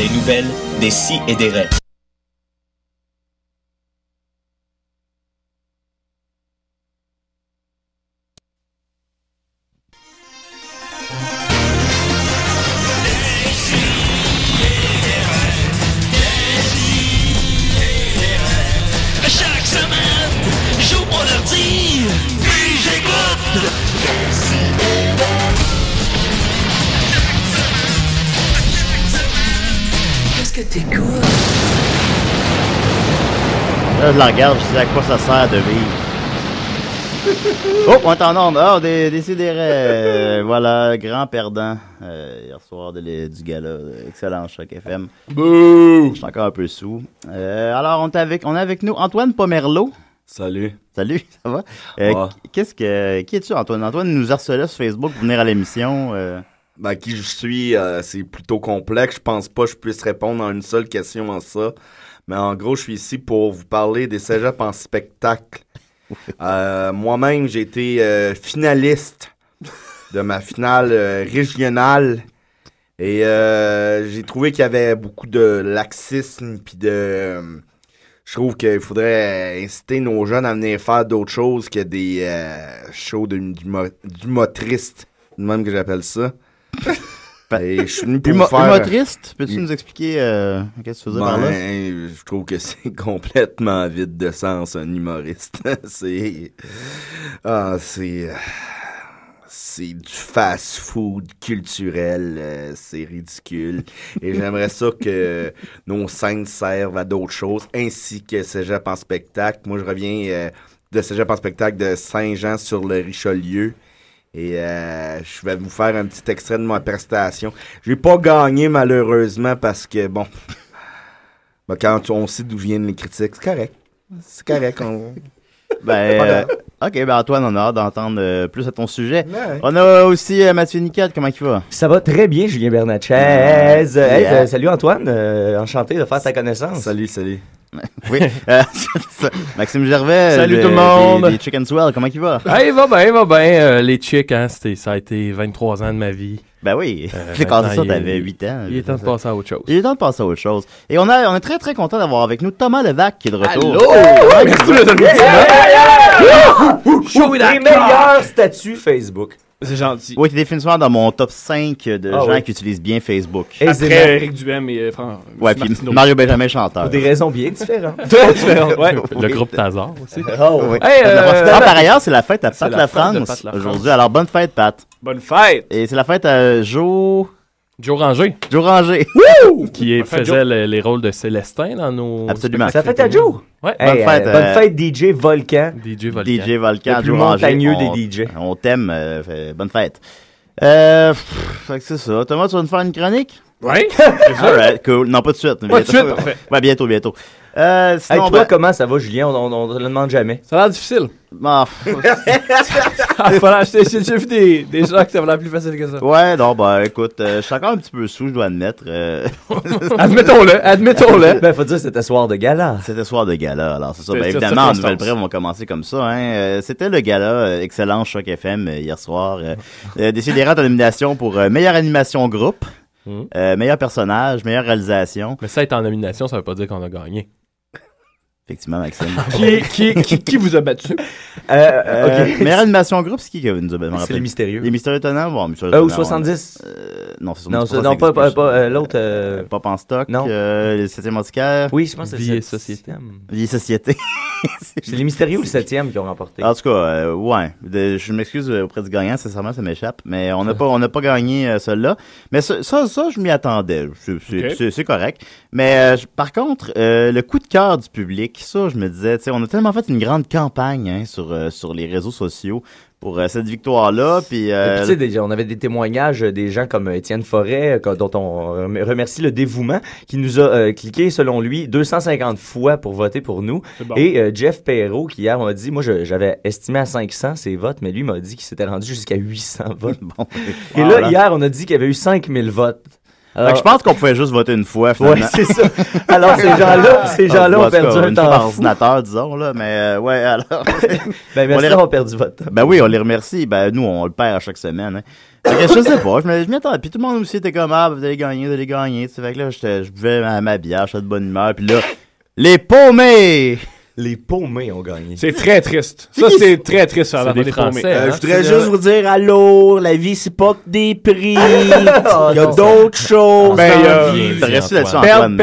des nouvelles, des si et des raies. Chaque semaine, j'ouvre mon ordi, puis j'écoute. Qu'est-ce que t'écoutes? Là, je la regarde, je sais à quoi ça sert de vivre. Oh, on est en onde. Oh, décidérez. Voilà, grand perdant. Hier soir du gala. Excellent, Choc FM. Bouh! Je suis encore un peu sous. Alors, on est avec nous Antoine Pomerleau. Salut. Salut, ça va? Ouais. Qui es-tu, Antoine? Antoine nous harcelait sur Facebook pour venir à l'émission. Ben, qui je suis, c'est plutôt complexe. Je pense pas que je puisse répondre en une seule question en ça. Mais en gros, je suis ici pour vous parler des cégeps en spectacle. Moi-même, j'ai été finaliste de ma finale régionale. Et j'ai trouvé qu'il y avait beaucoup de laxisme puis de... je trouve qu'il faudrait inciter nos jeunes à venir faire d'autres choses que des shows d'humoristes. Même que j'appelle ça. Et je suis venu pour faire... Humoriste? Peux-tu nous expliquer qu'est-ce que tu faisais par là? Je trouve que c'est complètement vide de sens, un humoriste. C'est du fast-food culturel. C'est ridicule. Et j'aimerais ça que nos scènes servent à d'autres choses, ainsi que Cégep en spectacle. Moi, je reviens de Cégep en spectacle de Saint-Jean-sur-le-Richelieu. Et je vais vous faire un petit extrait de ma prestation. J'ai pas gagné, malheureusement, parce que, bon, ben, quand on sait d'où viennent les critiques, c'est correct. C'est correct. OK, ben Antoine, on a hâte d'entendre plus à ton sujet. Ouais. On a aussi Mathieu Niquette, comment il va? Ça va très bien, Julien Bernatchez. Yeah. Salut Antoine, enchanté de faire ta connaissance. Salut. Oui, c'est ça. Maxime Gervais. Salut tout le monde. Des Chicken Swell, comment il va? Ah, il va bien. Les chicks, hein, ça a été 23 ans de ma vie. Ben oui, c'est quand ça, maintenant, t'avais 8 ans. Il est temps de passer à autre chose. Il est temps de passer à autre chose. Et on est très très content d'avoir avec nous Thomas Levac qui est de retour. Allô? Merci de Les meilleurs statuts Facebook. C'est gentil. Oui, t'es définitivement dans mon top 5 de gens oui. qui utilisent bien Facebook. Aisément. Après Eric Duhem et Ouais, puis Martineau. Mario Benjamin chanteur. Pour des raisons bien différentes. Très différent. Ouais. Oui. Le groupe Tazar aussi. Oh, Oui. Hey, par ailleurs, c'est la fête à c'est Pat la La fête de France Pat Lafrance. aujourd'hui. Alors, bonne fête, Pat. Bonne fête. Et c'est la fête à Joe Joe Ranger. qui Bonne fête, faisait les rôles de Célestin dans nos... Absolument. Ça fait à Joe. Ouais. Bonne fête, bonne fête DJ Volcan. DJ Volcan. DJ Volcan, Le plus Joe Ranger. montagneux On- des DJ. On t'aime. Bonne fête. Fait que c'est ça. Thomas, tu vas nous faire une chronique? Ouais. Alright, cool. Non, pas tout de suite. Pas tout de suite, parfait. Ouais, bientôt. Hey, Sinon, toi, comment ça va, Julien? On te le demande jamais. Ça a l'air difficile. Ah, J'ai vu des gens que ça va l'air plus facile que ça. ouais, non, écoute, je suis encore un petit peu sous, je dois admettre. Admettons-le. Ben, faut dire que c'était soir de gala. C'était soir de gala, alors c'est ça. Ben, C'est évidemment, en circonstance. nouvelle brève, on va commencer comme ça. Hein. C'était le gala Excellent Choc FM hier soir. Décidérant en nomination pour meilleure animation groupe, meilleur personnage, meilleure réalisation. Mais ça être en nomination, ça veut pas dire qu'on a gagné. Effectivement, Maxime. Qui vous a battu? Meilleure animation groupe, c'est qui nous a battu? C'est le mystérieux. Les Mystérieux Étonnants? Bon, Mystérieux Ou Étonnants, 70. non, c'est Non, ça, non, ça pas existe plus. l'autre. Pop en stock, Non. le 7e antiquaire, Oui, je pense que c'est Vie et le société. Vie et Société. C'est les mystérieux ou le 7e qui ont remporté. En tout cas, ouais. Je m'excuse auprès du gagnant, sincèrement, ça m'échappe. Mais on n'a pas gagné celui-là. Mais ça, je m'y attendais. C'est correct. Mais par contre, le coup de cœur du public, ça, je me disais, tu sais, on a tellement fait une grande campagne hein, sur les réseaux sociaux pour cette victoire-là. Puis, Et puis, tu sais, on avait des témoignages des gens comme Étienne Forêt, dont on remercie le dévouement, qui nous a cliqué, selon lui, 250 fois pour voter pour nous. Bon. Et Jeff Perrault, qui hier m'a dit, moi, j'avais estimé à 500 ses votes, mais lui m'a dit qu'il s'était rendu jusqu'à 800 votes. bon, Et là, hier, on a dit qu'il y avait eu 5000 votes. Alors, Fait que je pense qu'on pouvait juste voter une fois, finalement. Ouais, c'est ça. Alors, ces gens-là ont perdu un une fois temps par fou. ordinateur, disons, là, mais ouais, alors... Ben, merci d'avoir perdu votre temps. Ben oui, on les remercie. Ben nous, on le perd à chaque semaine. Hein. Fait que je sais pas, je m'y attendais. Puis tout le monde aussi était comme, ah, vous allez gagner. Tu sais, fait que là, je buvais ma bière, j'étais de bonne humeur. Puis là, les paumés! Les paumés ont gagné. C'est très triste. Ça, c'est très triste. Ça, C'est des les paumés. Français. Hein? Je voudrais juste vous dire, allô, la vie, c'est pas que des prix. Il y a d'autres choses Ben, dans il y la a- vie. T'as reçu là-dessus, Antoine.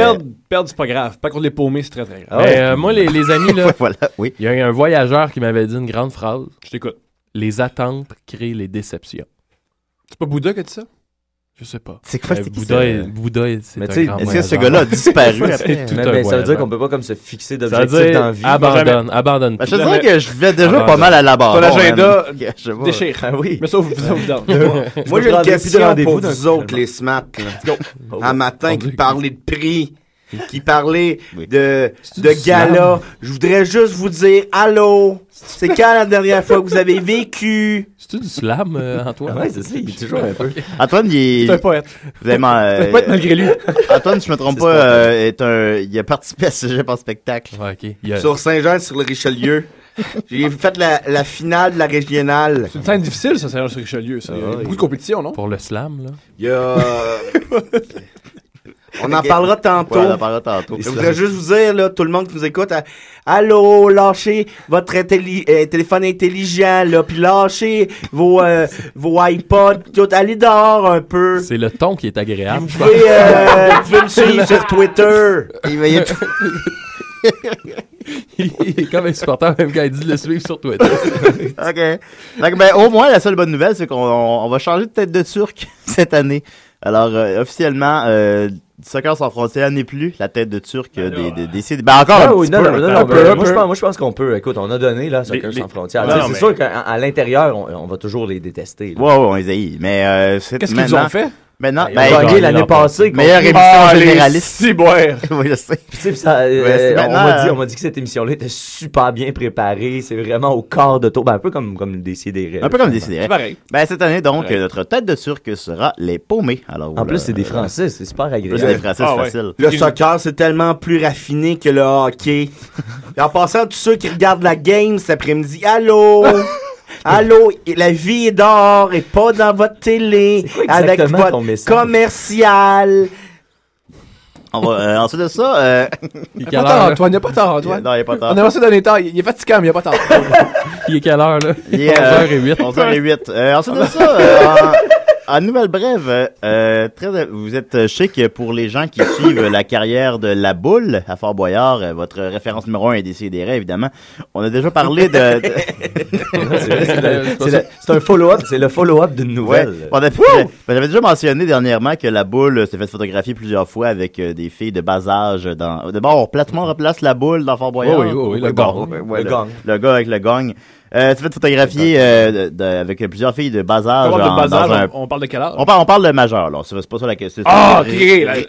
Perdre, c'est pas grave. Pas contre les paumés, c'est très, très grave. Ah ouais. Mais, moi, les amis, là, Voilà, oui. il y a un voyageur qui m'avait dit une grande phrase. Je t'écoute. Les attentes créent les déceptions. C'est pas Bouddha qui a dit ça? Je sais pas. C'est quoi, Mais c'est qui, Bouddha, c'est- Bouddha, c'est Mais un tu sais, grand Est-ce que ce voyageur. gars-là a disparu C'est après? tout Mais, un ça veut dire voyageur. qu'on peut pas comme se fixer Ça veut d'objectifs dire, dans la vie. abandonne Ben, je te Jamais. dirais que je vais déjà Abandonne. pas mal à la barre. Ton agenda Je sais pas. déchire. Ah oui. Mais ça, vous dans. Moi, j'ai une prendrai plus de question rendez-vous pour d'un vous coup, autres, les smats. là. Un matin, Mon qui Dieu. parlait de prix, qui parlait Oui. de du gala. Je voudrais juste vous dire, allô, c'est quand la dernière fois que vous avez vécu? C'est-tu du slam, Antoine? Ouais, c'est ça, il est toujours un peu. Antoine, il C'est un est poète. vraiment... C'est un poète malgré lui. Antoine, si je me trompe C'est pas, il a participé à ce Cégep en spectacle. Ouais, ok. Il y a- Sur Saint-Jean, sur le Richelieu. J'ai fait la finale de la régionale. C'est une scène difficile, ça, c'est sur Richelieu. Ça. Il y a beaucoup de compétition, non? Pour le slam, là. Il y a... On en parlera tantôt. Ouais, on en parlera tantôt. Je voudrais juste vous dire, là, tout le monde qui nous écoute, allô, lâchez votre téléphone intelligent, là, puis lâchez vos iPods, tout, allez dehors un peu. C'est le ton qui est agréable. Vous pouvez me suivre sur Twitter. Il est tout- Il est comme insupportable, même quand il dit de le suivre sur Twitter. OK. Donc, ben, au moins, la seule bonne nouvelle, c'est qu'on va changer de tête de Turc cette année. Alors, officiellement, Soccer sans frontières n'est plus la tête de Turc des CDR. Ben, encore Ah un oui, petit non, peu. non, un non, peu. ben, moi, je pense qu'on peut. Écoute, on a donné, là, Soccer Les- sans frontières. Non, Tu sais, mais- c'est sûr qu'à l'intérieur, on va toujours les détester. là. Ouais, on les haït. Mais c'est Qu'est-ce qu'ils maintenant... ont fait? Maintenant, Ils ont gagné gagné l'année l'an passée. meilleure contre- émission les généraliste. ciboires. Oui, je sais. Puis, tu sais, ça, c'est maintenant, on m'a dit que cette émission-là était super bien préparée. C'est vraiment au quart de tour. Ben, un peu comme le Décidéré. Un peu comme C'est décidé. pareil. Ben, cette année, donc, Ouais. notre tête de Turc sera les paumés. Alors, En plus, c'est des Français. C'est super Plus agréable. des Français, Ah, c'est ouais. facile. Le soccer, c'est tellement plus raffiné que le hockey. Et en passant, tous ceux qui regardent la game cet après-midi, allô? Allô, la vie est dehors et pas dans votre télé C'est quoi avec exactement ton votre message? commercial. On va, ensuite de ça, Il est Il quelle n'y a pas tard, heure, là? Antoine. Il n'y a pas tard, Antoine. non, il n'y a pas de On temps. a lancé donner tard. Il est fatigant, mais il n'y a pas tard. Il est quelle heure, là? Il est 11h08. 11h08. Ensuite de ça, en nouvelle brève, vous êtes chic pour les gens qui suivent la carrière de La Boule à Fort Boyard. Votre référence numéro 1 est Décidéré, évidemment. On a déjà parlé de C'est un follow-up. C'est le follow-up d'une ouais, nouvelle. j'avais déjà mentionné dernièrement que La Boule s'est fait photographier plusieurs fois avec des filles de bas âge. D'abord, on platement replace La Boule dans Fort Boyard. Oui, le gong. Ouais, Le gong. Le gars avec le gong. s'est fait photographier avec plusieurs filles de bas âge. On parle de bas dans un- âge, on parle de quel âge? on parle de majeur, là. C'est pas ça la question. Ah, C'est- ok.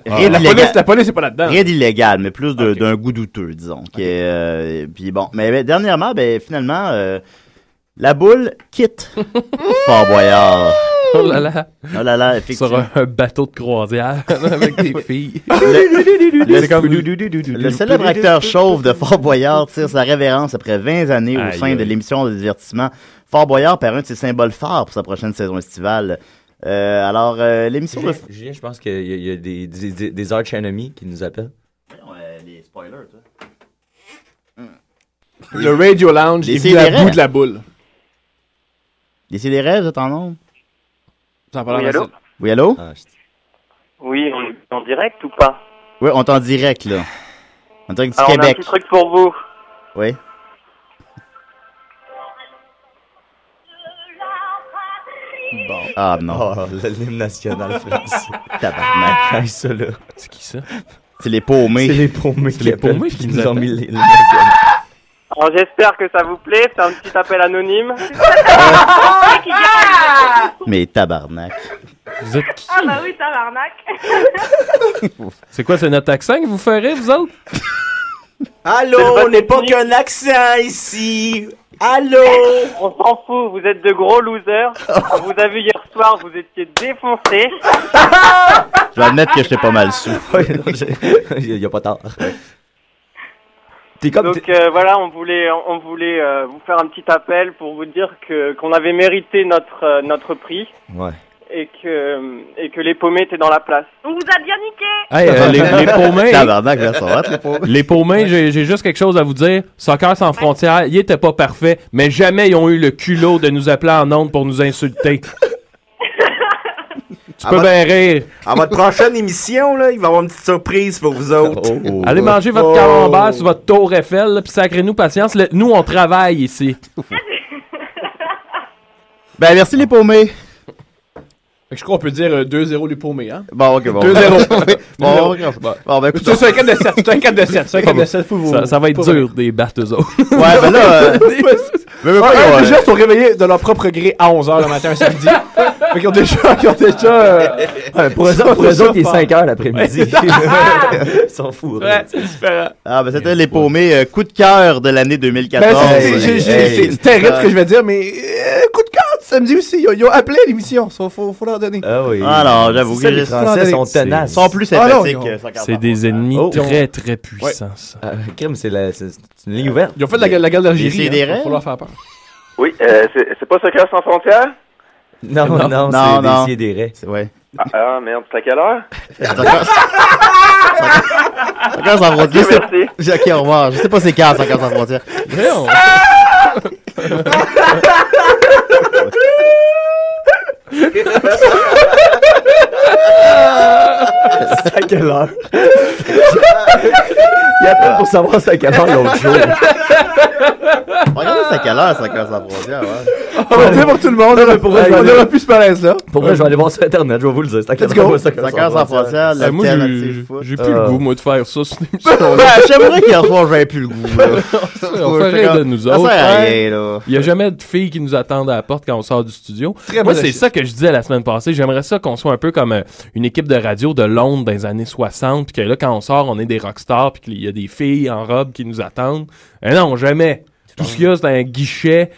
rien d'illégal. La police, c'est pas là-dedans. Rien d'illégal, mais plus Ok. d'un goût douteux, disons. Puis bon, mais dernièrement, finalement, La Boule quitte Fort Boyard. Oh là là. Oh là là, Sur effectivement. un bateau de croisière avec des filles. C'est comme le célèbre acteur chauve de Fort Boyard tire sa révérence après 20 années au Aïe, sein de aïe. l'émission de divertissement. Fort Boyard perd un de ses symboles forts pour sa prochaine saison estivale. Alors, l'émission de... Julien, je pense qu'il y a des arch enemies qui nous appellent. Les spoilers, toi. Le Radio Lounge Les est venu à CDR. bout de la boule. Décidérez, vous êtes en nombre? Ça parle Oui, à allô? Marcel. Oui, allô? Ah, Oui, on est en direct ou pas? Oui, on est en direct, là. En direct du Alors, on a un Québec. petit truc pour vous. Oui. Bon. Ah non, Oh, l'hymne national français. tabarnak. Ah, ça, là. C'est qui ça? C'est les paumés. C'est les paumés C'est les paumés qui qui nous nous ont mis appellent. l'hymne national. Alors, j'espère que ça vous plaît. C'est un petit appel anonyme. Mais tabarnak. Vous êtes qui? Ah bah oui, tabarnak. C'est quoi, c'est notre accent que vous ferez, vous autres? Allô, C'est le on n'est pas technique. qu'un accent ici. Allô? On s'en fout, vous êtes de gros losers. On vous a vu hier soir, vous étiez défoncés. Je vais admettre que j'étais pas mal sous. Il y a pas tard. Donc voilà, on voulait vous faire un petit appel pour vous dire qu'on avait mérité notre prix. Ouais. Et que les paumés étaient dans la place. On vous a bien niqué. Hey, les paumés. Tabarnak, là, ça va être les paumés. Les paumés, j'ai juste quelque chose à vous dire. Soccer sans frontières, ils étaient pas parfaits, mais jamais ils ont eu le culot de nous appeler en ondes pour nous insulter. Tu peux bien rire. À votre prochaine émission, là, il va y avoir une petite surprise pour vous autres. Allez manger votre camembert sur votre tour Eiffel, puis sacrez-nous patience. Nous, on travaille ici. Ben, merci les paumés. Je crois qu'on peut dire 2-0 les paumés, hein? Bon, ok, bon. 2-0. Bon, ben, écoute. C'est un 4 de 7. C'est un 4 de 7. C'est un 4 de 7 pour vous. Ça va être dur, des battes eux autres. Ouais, ben là. Déjà, ils sont réveillés de leur propre gré à 11h le matin un samedi. Fait qu'ils ont déjà. Pour eux autres, il est 5h l'après-midi. Ils sont fous. Ouais, c'est différent. Ah, ben, c'était les paumés. Coup de cœur de l'année 2014. C'est terrible ce que je vais dire, mais coup de cœur samedi aussi. Ils ont appelé l'émission. Faut leur donner. Ah oui. Ah non, j'avoue que les Français sont tenaces. Ils sont plus sympathiques. C'est des ennemis très très puissants. Crime, c'est une ligne ouverte. Ils ont fait de la guerre d'Algérie. Il faut leur faire peur. Oui, c'est pas Soccer sans frontières? Non, c'est des raies. Ouais. Ah merde, c'est à quelle heure? Soccer sans frontières. Merci. Ok, au revoir. Je sais pas c'est quand, Soccer sans frontières. C'est à quelle heure? Il appelle pour savoir c'est à quelle heure l'autre jour. Regardez c'est à quelle heure, Soccer sans frontières, ouais. On va dire pour tout le monde. On n'aura plus ce malaise là. Pour vrai, je vais aller voir sur Internet, je vais vous le dire. C'est à quelle heure Soccer sans frontières, Moi, j'ai plus le goût, moi, de faire ça sur l'émission. J'aimerais qu'hier soir, j'avais plus le goût. On fait rire de nous autres. Ça sert à rien, là. Il n'y a jamais de filles qui nous attendent à la porte quand on sort du studio. Très Moi, bon c'est achille. ça que je disais la semaine passée. J'aimerais ça qu'on soit un peu comme une équipe de radio de Londres dans les années 60, puis que là, quand on sort, on est des rockstars, puis qu'il y a des filles en robe qui nous attendent. Mais non, jamais. Tout ce qu'il y a, c'est un guichet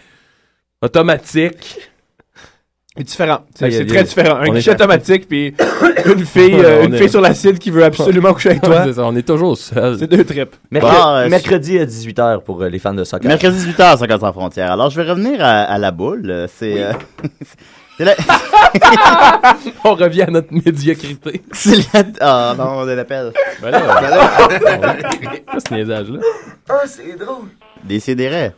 automatique. C'est différent. Ah, C'est très différent. Un on guichet est- automatique, puis une fille sur l'acide qui veut absolument coucher avec toi. C'est ça, on est toujours seuls. C'est deux trips. Mercredi à 18h pour les fans de soccer. Mercredi 18h, Soccer sans frontières. Alors, je vais revenir à la boule. C'est la... On revient à notre médiocrité. C'est la... Ah non, on l'appelle. Ben là, quoi ce niaisage-là? Ah, c'est drôle. Décidérez.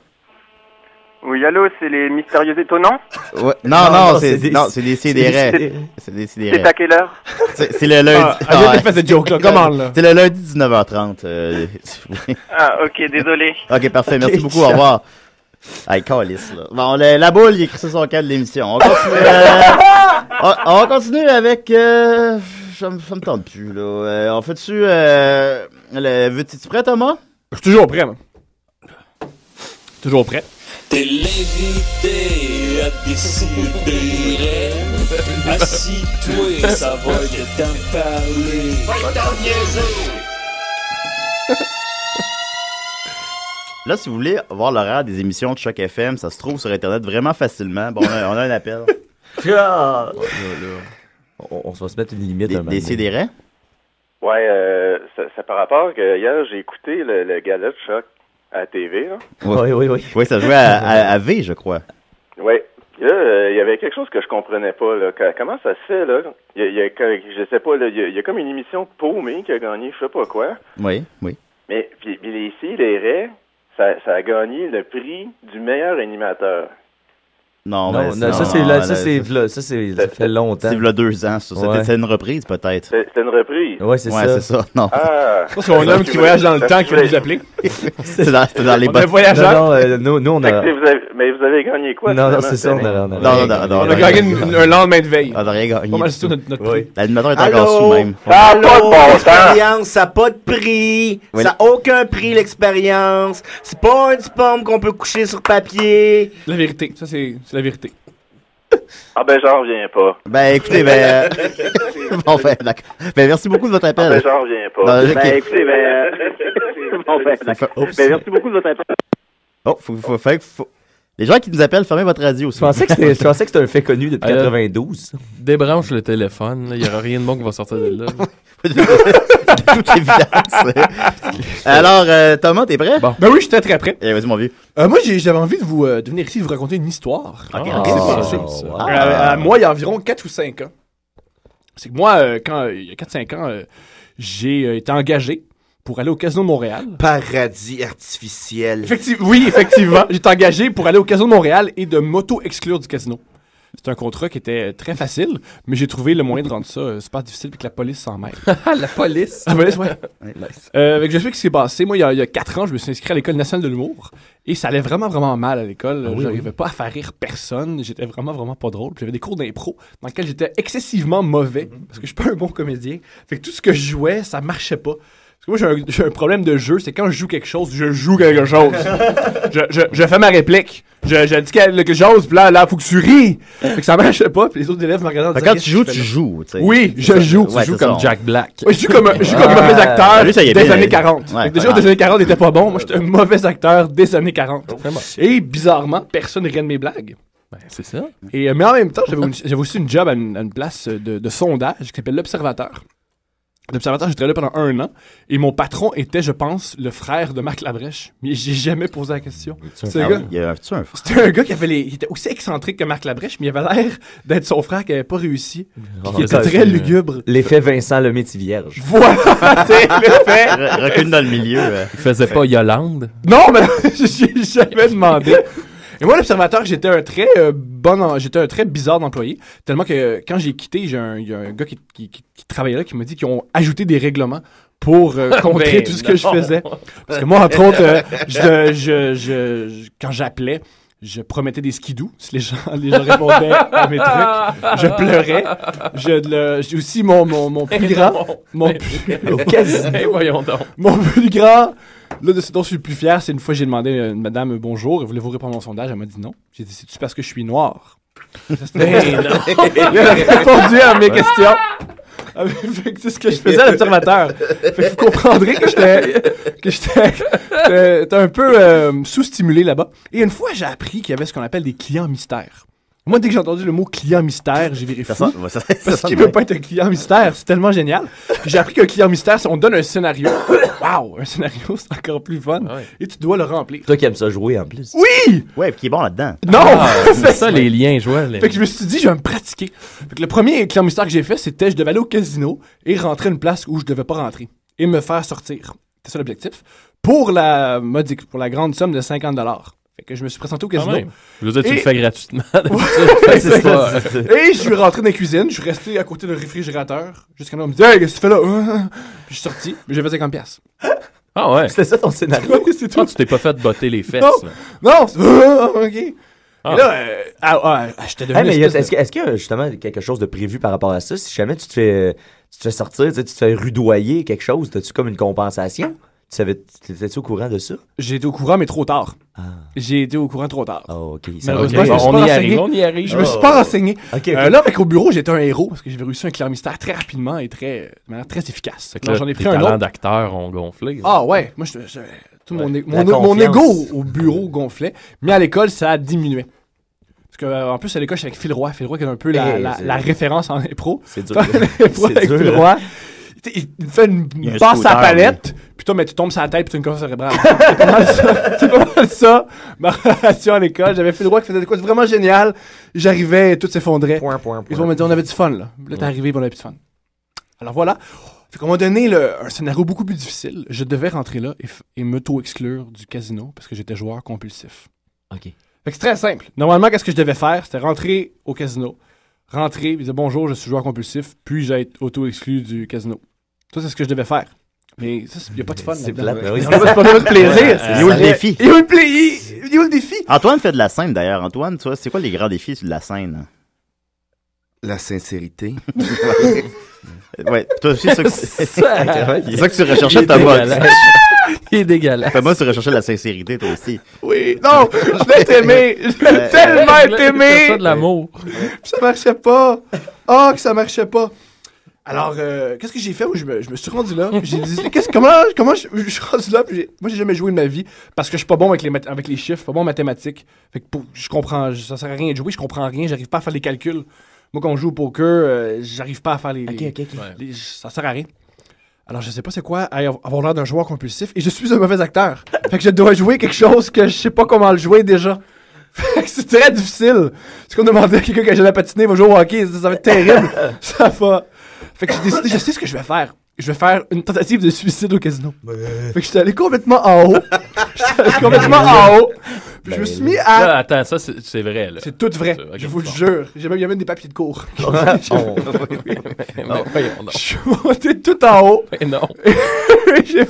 Oui, allô, c'est les mystérieux étonnants? Ouais. Non, c'est Décidérez. C'est Décidérez. C'est à quelle heure? C'est le lundi. J'ai fait cette joke là, comment là? C'est le lundi 19h30. Ah, ok, désolé. Ok, parfait. Merci beaucoup. Au revoir. Hey, calice, là. Bon, la boule, il écrit sur son cadre de l'émission. On continue, on va continuer avec... ça me tente plus, là. On fait-tu... Es-tu prêt, Thomas? Je suis toujours prêt, man. Toujours prêt. T'es l'invité à décider. Assis-toi, ça va que t'en parler. Va t'en niaiser. Là, si vous voulez voir l'horaire des émissions de Choc FM, ça se trouve sur Internet vraiment facilement. Bon, on a un appel. On va se mettre une limite. Décidérez. Ouais, c'est par rapport que hier, j'ai écouté le gala de Choc à la TV, là. Oui. Oui, ça jouait à V, je crois. Oui. Là, il y avait quelque chose que je comprenais pas, là. Comment ça se fait, là? Je sais pas, là, il y a comme une émission de paumé qui a gagné je sais pas quoi. Oui. Mais puis les filles, les raies, ça a gagné le prix du meilleur animateur. Non, ça fait longtemps. C'est là 2 ans, ça. Ouais. C'était une reprise, peut-être. C'était une reprise. Ouais, c'est ça. Non. Ah! C'est un homme qui voyage dans le temps qui va nous appeler. C'était dans les On a bonnes... voyageur. Non, nous, on a... Mais vous avez gagné quoi? Non, c'est ça, on On a gagné un lendemain de veille. On n'a rien gagné. Pas mal, c'est tout notre prix. L'animateur est encore sous même. Allô, l'expérience, ça n'a pas de prix. Oui. Ça n'a aucun prix, l'expérience. C'est pas un diplôme qu'on peut coucher sur papier. La vérité, ça c'est la vérité. Ah ben j'en reviens pas. Ben écoutez, bon, d'accord. Ben merci beaucoup de votre Ah appel. ben j'en reviens pas. Non, ok. Ben écoutez, bon ben d'accord. Ben merci beaucoup de votre appel. Oh, faut Les gens qui nous appellent, fermez votre radio. Je pensais que c'était un fait connu depuis 92. Débranche le téléphone, il n'y aura rien de bon qui va sortir de là. De toute évidence. Alors, Thomas, t'es prêt? Bon. Ben oui, j'étais très prêt. Vas-y, mon vieux. Moi, j'avais envie de venir ici vous raconter une histoire. Ok, Moi, il y a environ 4 ou 5 ans. C'est que moi, il y a 4-5 ans, j'ai été engagé pour aller au Casino de Montréal. Paradis artificiel. Effectivement. J'étais engagé pour aller au Casino de Montréal et de m'auto-exclure du casino. C'était un contrat qui était très facile, mais j'ai trouvé le moyen de rendre ça super difficile et que la police s'en mêle. La police? La police, ouais. Je sais ce qui s'est passé. Moi, il y a 4 ans, je me suis inscrit à l'École nationale de l'humour et ça allait vraiment, vraiment mal à l'école. J'arrivais pas à faire rire personne. J'étais vraiment, vraiment pas drôle. Puis j'avais des cours d'impro dans lesquels j'étais excessivement mauvais parce que je suis pas un bon comédien. Fait que tout ce que je jouais, ça marchait pas. Parce que moi, j'ai un problème de jeu, c'est quand je joue quelque chose, je joue quelque chose. je fais ma réplique. Je dis quelque chose, puis là, faut que tu ris. Fait que ça marche pas, puis les autres élèves me regardent. Quand tu joues, tu joues. T'sais. Oui, je joue. Tu joues comme Jack Black. Ouais, je joue comme mauvais acteur des années 40. Ouais, déjà, des années 40 n'était pas bon. Moi, j'étais un mauvais acteur des années 40. Et bizarrement, personne ne rit de mes blagues. Ben, c'est ça. Mais en même temps, j'avais aussi une job à une place de sondage qui s'appelle l'Observateur. L'Observateur, j'ai travaillé là pendant 1 an. Et mon patron était, je pense, le frère de Marc Labrèche. Mais j'ai jamais posé la question. C'était un gars qui il était aussi excentrique que Marc Labrèche, mais il avait l'air d'être son frère qui avait pas réussi. Qui était très lugubre. L'effet Vincent Lemaitre vierge. Voilà, c'est l'effet. Recule dans le milieu. Il faisait pas Yolande? Non, mais j'ai jamais demandé. Et moi, l'Observateur, j'étais un très bizarre d'employé. Tellement que quand j'ai quitté, il y a un gars qui travaillait là qui m'a dit qu'ils ont ajouté des règlements pour contrer tout ce que je faisais. Parce que moi, entre autres, quand j'appelais, je promettais des skidoo si les gens répondaient à mes trucs. Je pleurais. J'ai aussi mon plus grand. Mon plus grand. Là, de ce dont je suis le plus fier, c'est une fois j'ai demandé à une madame bonjour, voulez-vous répondre à mon sondage? Elle m'a dit non. J'ai dit, c'est-tu parce que je suis noir? Elle a répondu à mes questions. C'est ce que je faisais à l'Observateur. Fait que vous comprendrez que j'étais un peu sous-stimulé là-bas. Et une fois, j'ai appris qu'il y avait ce qu'on appelle des clients mystères. Moi, dès que j'ai entendu le mot client mystère, j'ai viré fou. Parce qu'il peut pas être un client mystère. C'est tellement génial. J'ai appris qu'un client mystère, c'est on donne un scénario. Waouh, un scénario, c'est encore plus fun. Ouais. Et tu dois le remplir. Toi qui aimes ça jouer en plus. Oui! Ouais, puis qui est bon là-dedans. Non! C'est ça, les liens jouables. Fait que je me suis dit, je vais me pratiquer. Fait que le premier client mystère que j'ai fait, c'était je devais aller au casino et rentrer une place où je devais pas rentrer. Et me faire sortir. C'était ça l'objectif. Pour la grande somme de 50 $. Fait que je me suis présenté au casino. Je veux dire, tu le fais gratuitement. Ouais, c'est ça. Et je suis rentré dans la cuisine, je suis resté à côté d'un réfrigérateur jusqu'à là, on me dit « Hey, qu'est-ce que tu fais là? » Puis je suis sorti, mais j'avais 50$. Ah ouais? C'était ça ton scénario? C'est tout. Tu t'es pas fait botter les fesses. Non, OK. Et là, j'étais devenu... mais est-ce qu'il y a justement quelque chose de prévu par rapport à ça? Si jamais tu te fais sortir, tu te fais rudoyer quelque chose, as-tu comme une compensation? T'étais-tu au courant de ça? J'ai été au courant, mais trop tard. J'ai été au courant trop tard. Oh, OK. Malheureusement, on y arrive. Je me suis pas renseigné. Okay. Là, avec au bureau, j'étais un héros parce que j'avais réussi un client mystère très rapidement et de manière très efficace. Là, j'en ai pris un autre. Les talents d'acteur ont gonflé. Ah ouais, moi, mon ego au bureau gonflait, mais à l'école, ça a diminué. Parce que, en plus, à l'école, je suis avec Phil Roy. Phil Roy qui est un peu la référence en impro. C'est dur. Avec Phil Roy. Il fait une passe à la palette, puis toi, tu tombes sur la tête, puis tu as une confusion cérébrale. C'est pas mal ça, ma relation à l'école. J'avais fait le droit qui faisait des quoi vraiment génial. J'arrivais et tout s'effondrait. Ils vont me dire, on avait du fun, là. Là, t'es arrivé, on avait plus de fun. Alors voilà. Fait qu'on m'a donné un scénario beaucoup plus difficile. Je devais rentrer là et m'auto-exclure du casino parce que j'étais joueur compulsif. OK. Fait que c'est très simple. Normalement, qu'est-ce que je devais faire? C'était rentrer au casino, rentrer, dire bonjour, je suis joueur compulsif, puis j'ai été auto-exclu du casino. Ça, c'est ce que je devais faire. Mais ça, il n'y a pas de fun. C'est plate. Il n'y a pas de plaisir. Il y a où le défi? Il y a où le défi? Antoine fait de la scène, d'ailleurs. Antoine, tu vois, c'est quoi les grands défis de la scène? La sincérité. Ouais, toi aussi, c'est ça que tu recherchais, Thomas. Il est dégueulasse. Thomas, tu recherchais la sincérité, toi aussi. Oui, non, je l'ai aimé. Je l'ai tellement aimé. C'est ça de l'amour. Ça marchait pas. Oh, que ça marchait pas. Alors, qu'est-ce que j'ai fait? Moi, je me suis rendu là. Puis j'ai dit, comment je suis rendu là? Puis moi, j'ai jamais joué de ma vie parce que je suis pas bon avec les chiffres, pas bon en mathématiques. Fait que ça sert à rien de jouer, je comprends rien, j'arrive pas à faire les calculs. Moi, quand on joue au poker, j'arrive pas à faire ça sert à rien. Alors, je sais pas c'est quoi avoir l'air d'un joueur compulsif et je suis un mauvais acteur. Fait que je dois jouer quelque chose que je sais pas comment le jouer déjà. Fait que c'est très difficile. C'est comme demander à quelqu'un qui a jamais patiné va jouer au hockey, ça va être terrible. Ça va. Fait que j'ai décidé, je sais ce que je vais faire. Je vais faire une tentative de suicide au casino. Fait que j'étais allé complètement en haut. Puis je me suis mis à... Là, attends, ça, c'est vrai, là. C'est tout vrai. Okay, je vous le jure. Il y a même des papiers de cours. Je suis monté tout en haut. Non. J'ai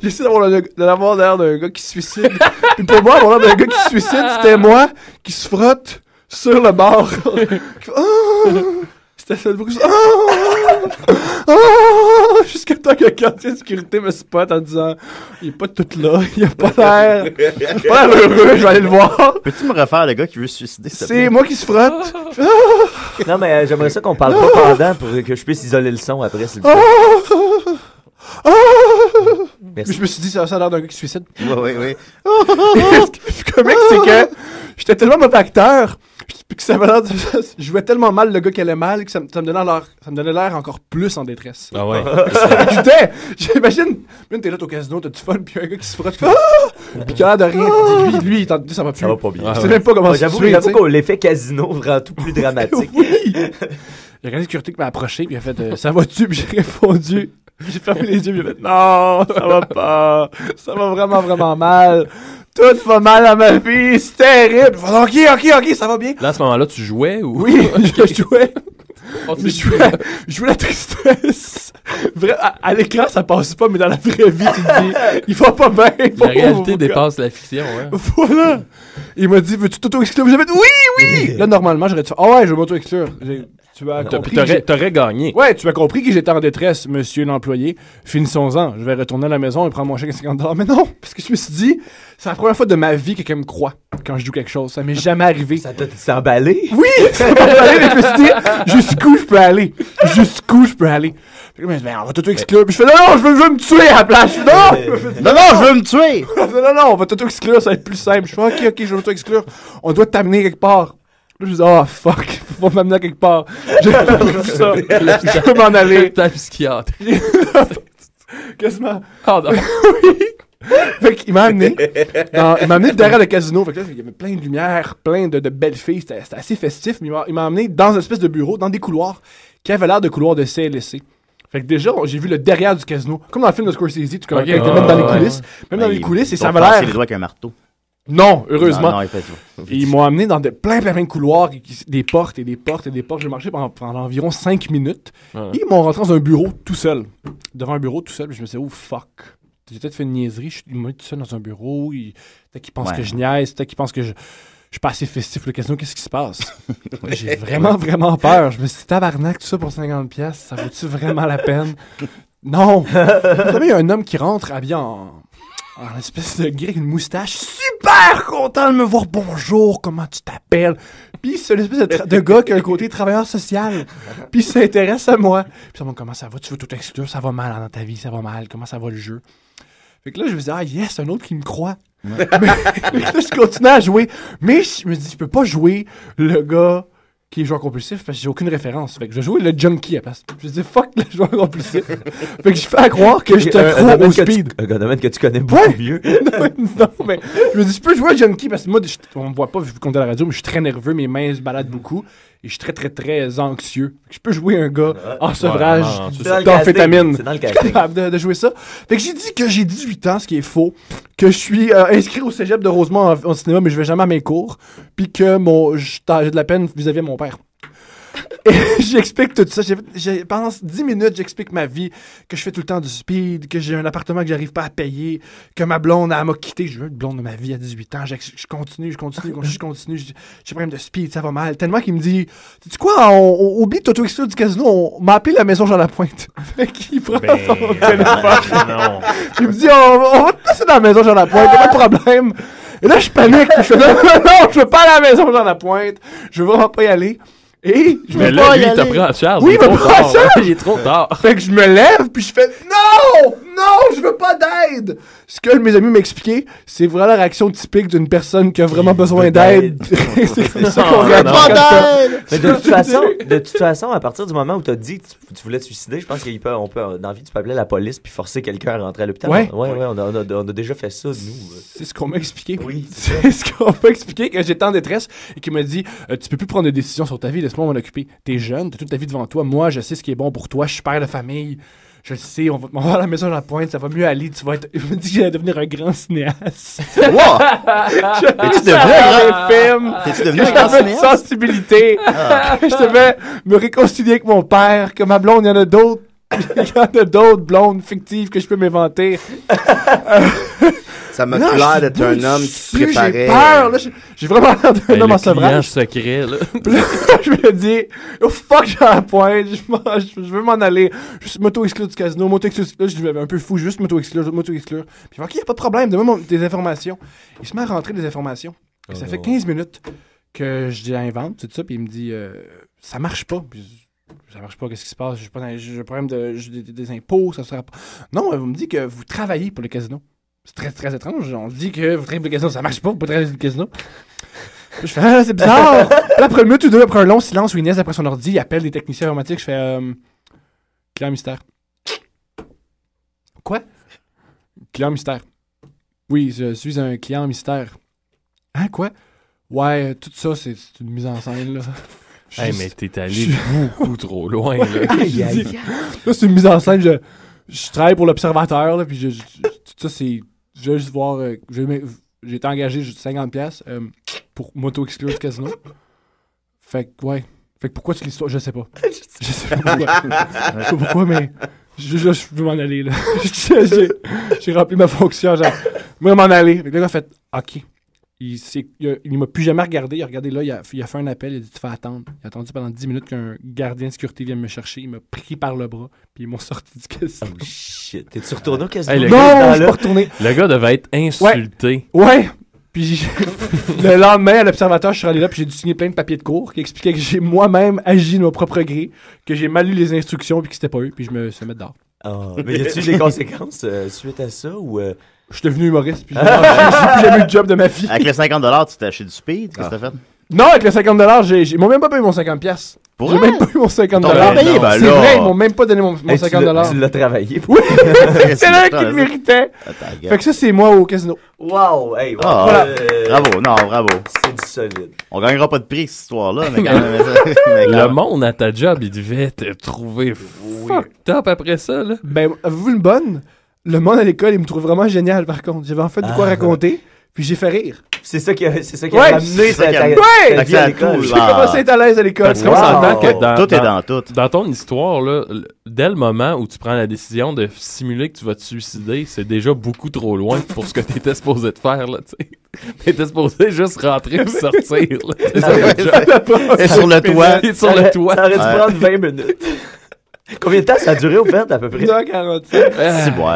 essayé d'avoir l'air d'un gars qui se suicide. Puis pour moi, avoir l'air d'un gars qui se suicide, c'était moi qui se frotte sur le bord. C'était ça le bruit. Jusqu'à temps que le quartier de sécurité me spot en disant il est pas tout là, il a pas l'air heureux, je vais aller le voir. Peux-tu me refaire le gars qui veut se suicider? C'est moi qui se frotte. Non, mais j'aimerais ça qu'on parle pas pendant pour que je puisse isoler le son après, s'il vous plaît. Merci. Mais je me suis dit, ça a l'air d'un gars qui se suicide. Oui. Le comique, c'est que j'étais tellement mauvais acteur que ça avait l'air de... Je jouais tellement mal le gars qui allait mal que ça me donnait l'air encore plus en détresse. Ah ouais. J'imagine, t'es là au casino, t'as du fun, puis un gars qui se frotte, puis qui a l'air de rien. Lui, ça va plus. Ça va pas bien. Je sais même pas comment J'avoue que l'effet casino rend tout plus dramatique. Oui. Il y a quelqu'un de sécurité qui m'a approché, puis il a fait ça va-tu? Puis j'ai répondu. J'ai fermé les yeux, puis j'ai fait non, ça va pas. Ça va vraiment, vraiment mal. Tout va mal à ma vie, c'est terrible. Ok, ça va bien. Là, à ce moment-là, tu jouais ou? Oui, je jouais. Je jouais la tristesse. À l'écran, ça passe pas, mais dans la vraie vie, tu te dis, il va pas bien. La réalité dépasse la fiction, ouais. Voilà. Il m'a dit, veux-tu t'auto-exclure? J'ai fait, oui. Là, normalement, j'aurais dit, ouais, je vais m'auto-exclure. Tu as compris. T'aurais gagné. Ouais, tu as compris que j'étais en détresse, monsieur l'employé. Finissons-en. Je vais retourner à la maison et prendre mon chèque à $50. Mais non, parce que je me suis dit, c'est la première fois de ma vie que quelqu'un me croit quand je joue quelque chose. Ça m'est jamais arrivé. Ça t'a emballé? Oui, ça m'a emballé, mais je me suis dit, jusqu'où je peux aller? Fait que, on va t'auto-exclure. Puis je fais, non, je veux me tuer à la place. Non, je veux me tuer. Non, on va t'auto-exclure, ça va être plus simple. Je fais, ok, je veux m'auto-exclure. On doit t'amener quelque part. Là, je dis, oh fuck, faut m'amener à quelque part. J'ai vu ça. Je peux m'en aller. T'as psychiatre. Quasiment. Ah, non. Oui. Fait qu'il m'a amené. Il m'a amené derrière le casino. Fait que là, il y avait plein de lumière, plein de belles filles. C'était assez festif. Mais il m'a amené dans une espèce de bureau, dans des couloirs qui avaient l'air de couloirs de CLSC. Fait que déjà, j'ai vu le derrière du casino. Comme dans le film de Scorsese, tu connais, même dans les coulisses. Même dans les coulisses, et ça avait l'air. Les doigts avec un marteau. Non, heureusement. Non, ils m'ont amené dans plein de couloirs, des portes et des portes et des portes. J'ai marché pendant environ 5 minutes. Ils m'ont rentré dans un bureau tout seul. Devant un bureau tout seul. Je me suis dit, oh fuck. J'ai peut-être fait une niaiserie. Ils m'ont mis tout seul dans un bureau. Peut-être qu'ils pensent que je niaise. Peut-être qu'ils pensent que je suis pas assez festif. Le casino, qu'est-ce qui se passe? J'ai vraiment, vraiment peur. Je me suis dit, tabarnak, tout ça pour 50$. Ça vaut-tu vraiment la peine? Non. Vous savez, il y a un homme qui rentre habillé en espèce de gris avec une moustache, super content de me voir. Bonjour, comment tu t'appelles? Puis c'est l'espèce de gars qui a un côté travailleur social. Puis il s'intéresse à moi. Puis ça me dit, comment ça va? Tu veux tout exclure? Ça va mal dans ta vie, ça va mal. Comment ça va le jeu? Fait que là, je me dis, ah yes, un autre qui me croit. Mais là, je continue à jouer. Mais je me dis, je peux pas jouer le gars qui est joueur compulsif parce que j'ai aucune référence. Fait que je vais jouer le junkie à place. Je me dis fuck le joueur compulsif. Fait que je fais à croire que je te trouve au speed. Un domaine que tu connais beaucoup mieux. non, mais je me dis je peux jouer à junkie parce que moi on me voit pas vu qu'on est à la radio, mais je suis très nerveux, mes mains se baladent beaucoup et je suis très très très anxieux. Je peux jouer un gars en sevrage d'amphétamine. C'est dans le casting. Je suis capable de jouer ça. Fait que j'ai dit que j'ai 18 ans, ce qui est faux, que je suis inscrit au cégep de Rosemont en cinéma, mais je vais jamais à mes cours, puis que j'ai de la peine vis-à-vis de mon père. Et j'explique tout ça. Pendant 10 minutes, j'explique ma vie, que je fais tout le temps du speed, que j'ai un appartement que j'arrive pas à payer, que ma blonde, elle m'a quitté. Je veux une blonde de ma vie à 18 ans. Je continue. J'ai un problème de speed, ça va mal. Tellement qu'il me dit, sais-tu quoi, on oublie de t'auto-exclure du casino, on m'a appelé la maison Jean Lapointe. Fait qu'il prend son téléphone. Non. Il me dit, on va te passer dans la maison Jean Lapointe, pas de problème. Et là, je panique. Je fais, non, je veux pas aller à la maison Jean Lapointe. Je veux vraiment pas y aller. Et je Mais me là, pas lui, y il t'a aller. pris en charge. Oui, il est il m'a trop pris en tard. charge. Il est trop tard. Fait que je me lève, puis je fais non, je veux pas d'aide. Ce que mes amis m'expliquaient, c'est vraiment la réaction typique d'une personne qui a vraiment besoin d'aide. C'est comme ça qu'on réagit. Pas d'aide! Mais de toute façon, à partir du moment où t'as dit que tu voulais te suicider, je pense qu'on peut, dans la vie, tu peux appeler la police puis forcer quelqu'un à rentrer à l'hôpital. Ouais. On a déjà fait ça, nous. C'est ce qu'on m'a expliqué. Oui. C'est ce qu'on m'a expliqué que j'étais en détresse et qu'il m'a dit tu peux plus prendre de décisions sur ta vie, laisse-moi m'en occuper. T'es jeune, t'as toute ta vie devant toi. Moi, je sais ce qui est bon pour toi. Je suis père de famille. Je le sais, on va à la maison à la pointe, ça va mieux aller. Tu vas être. Il m'a dit que j'allais devenir un grand cinéaste. Wow! T'es-tu devenu un grand cinéaste? Sensibilité. Je devais me réconcilier avec mon père, que ma blonde, il y en a d'autres. Il y en a d'autres blondes fictives que je peux m'inventer. Ça m'a Non, l'air je d'être suis un homme qui se J'ai préparait. peur, là. J'ai vraiment l'air d'un homme en Le client sevrage. secret, là. Je me dis, oh fuck, j'ai la pointe, je veux m'en aller. Juste m'auto-exclure du casino, m'auto-exclure. Là, je suis un peu fou, juste m'auto-exclure. Puis, ok, y a pas de problème, donne-moi des informations. Il se met à rentrer des informations. Et ça fait 15 minutes que je l'invente, tout ça, puis il me dit, ça marche pas. Puis, ça marche pas, qu'est-ce qui se passe? J'ai un problème des impôts, ça sera pas. Non, vous me dit que vous travaillez pour le casino. C'est très, très étrange. On dit que vous travaillez pour le casino, ça marche pas, vous pouvez travailler pour le casino. Je fais, c'est bizarre. Là, après une minute ou deux, après un long silence où Inès, après son ordi, il appelle des techniciens informatiques. Je fais, client mystère. Quoi? Client mystère. Oui, je suis un client mystère. Hein, quoi? Ouais, tout ça, c'est une mise en scène, là. Hey, mais t'es allé beaucoup trop loin, là. Là, c'est une mise en scène. Je travaille pour l'Observateur, là, puis tout ça, c'est. Je vais juste voir. J'ai été engagé juste 50$ pour m'auto-exclure du casino. Fait que, ouais. Fait que pourquoi tu l'histoire? Je sais pas. Je sais pas pourquoi. Je sais pas pourquoi, mais. Je veux m'en aller, là. J'ai rempli ma fonction, genre. Je veux m'en aller. Fait que le gars a fait, OK. Il m'a plus jamais regardé. Il a regardé là, il a fait un appel, il a dit tu fais attendre. Il a attendu pendant 10 minutes qu'un gardien de sécurité vienne me chercher. Il m'a pris par le bras, puis ils m'ont sorti du casino. Oh shit. T'es-tu retourné au casino? Hey, le Non, gars, je suis pas retourné. Le gars devait être insulté. Ouais! Puis le lendemain, à l'Observateur, je suis allé là, puis j'ai dû signer plein de papiers de cours qui expliquaient que j'ai moi-même agi de mon propre gré, que j'ai mal lu les instructions, puis que c'était pas eux, puis je me suis mis dehors. Mais y a-tu des conséquences suite à ça ou Je suis devenu humoriste, puis j'ai plus jamais eu de job de ma vie. Avec les 50$, tu t'es acheté du speed? Qu'est-ce que t'as fait? Non, avec les 50$, ils m'ont même pas payé mon 50$. Pour J'ai vrai? même pas eu mon 50$. T'as pas payé? Ben C'est là. vrai, ils m'ont même pas donné mon Hey, 50$. tu l'as travaillé? Oui, c'est là qu'il méritait. Fait que ça, c'est moi au casino. Wow! Hey, wow. Ah, Voilà. Bravo, non, bravo. C'est du solide. On gagnera pas de prix, cette histoire-là, mais quand même. mais Le quand même. monde à ta job, il devait te trouver fucked up après ça, là. Ben, avez-vous une bonne? Le monde à l'école, il me trouve vraiment génial, par contre. J'avais en fait de quoi raconter, puis j'ai fait rire. C'est ça qui a Ouais, ramené c'est ça ta qui a- vie Ouais! à l'école. J'ai commencé à être à l'aise à l'école. Parce qu'on s'entend que Tout est dans tout. dans ton histoire, là, dès le moment où tu prends la décision de simuler que tu vas te suicider, c'est déjà beaucoup trop loin pour ce que t'étais supposé de faire, là, tu sais. T'étais supposé juste rentrer et sortir, là. C'est ça, le job. Et sur le toit. Et sur le toit. Ça aurait dû Ouais. prendre 20 minutes. Combien de temps ça a duré au fait, à peu près? 1h45. C'est bon.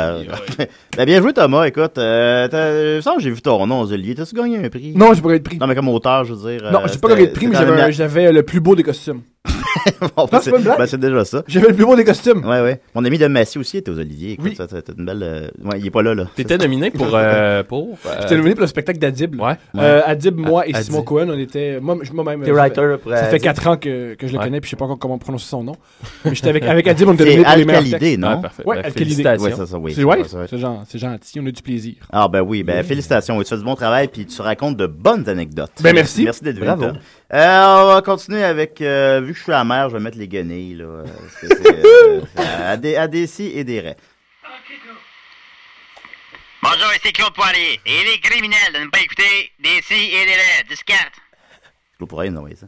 Ben, bien joué, Thomas. Écoute, je sens que j'ai vu ton nom, Olivier. T'as-tu gagné un prix? Non, j'ai pas gagné de prix. Non, mais comme auteur, je veux dire. Non, j'ai pas gagné de prix, mais j'avais le plus beau des costumes. Bon, Non, c'est pas une blague. ben, c'est déjà ça. J'avais le plus beau des costumes. Ouais, ouais. Mon ami de Massy aussi était aux Olivier. Écoute, Oui. ça, t'as une belle. Ouais, il est pas là, là. T'étais nominé pour J'étais nominé pour le spectacle d'Adib. Ouais. Adib, moi et Adib. Simon Cohen, on était. Moi-même. T'es writer pour Ça fait 4 ans que je le Ouais. connais, puis je sais pas encore comment prononcer son nom. Mais j'étais avec Adib, on était C'est nominé pour les meilleurs textes. Alcalidé, non? parfait. Ouais, Ben, Alcalidé. félicitations. Ouais, ça, oui. C'est ouais, ça, ouais. c'est gentil, on a du plaisir. Ah, ben oui, ben félicitations. Oui, tu fais du bon travail, puis tu racontes de bonnes anecdotes. Ben, merci. Merci d'être venu. Bravo. Tom. On va continuer avec. Vu que je suis amer, je vais mettre les guenilles, là. À des si et des raies. Bonjour, ici Claude Poirier. Et il est criminel de ne pas écouter des si et des raies. Discarte. Je pourrais envoyer ça.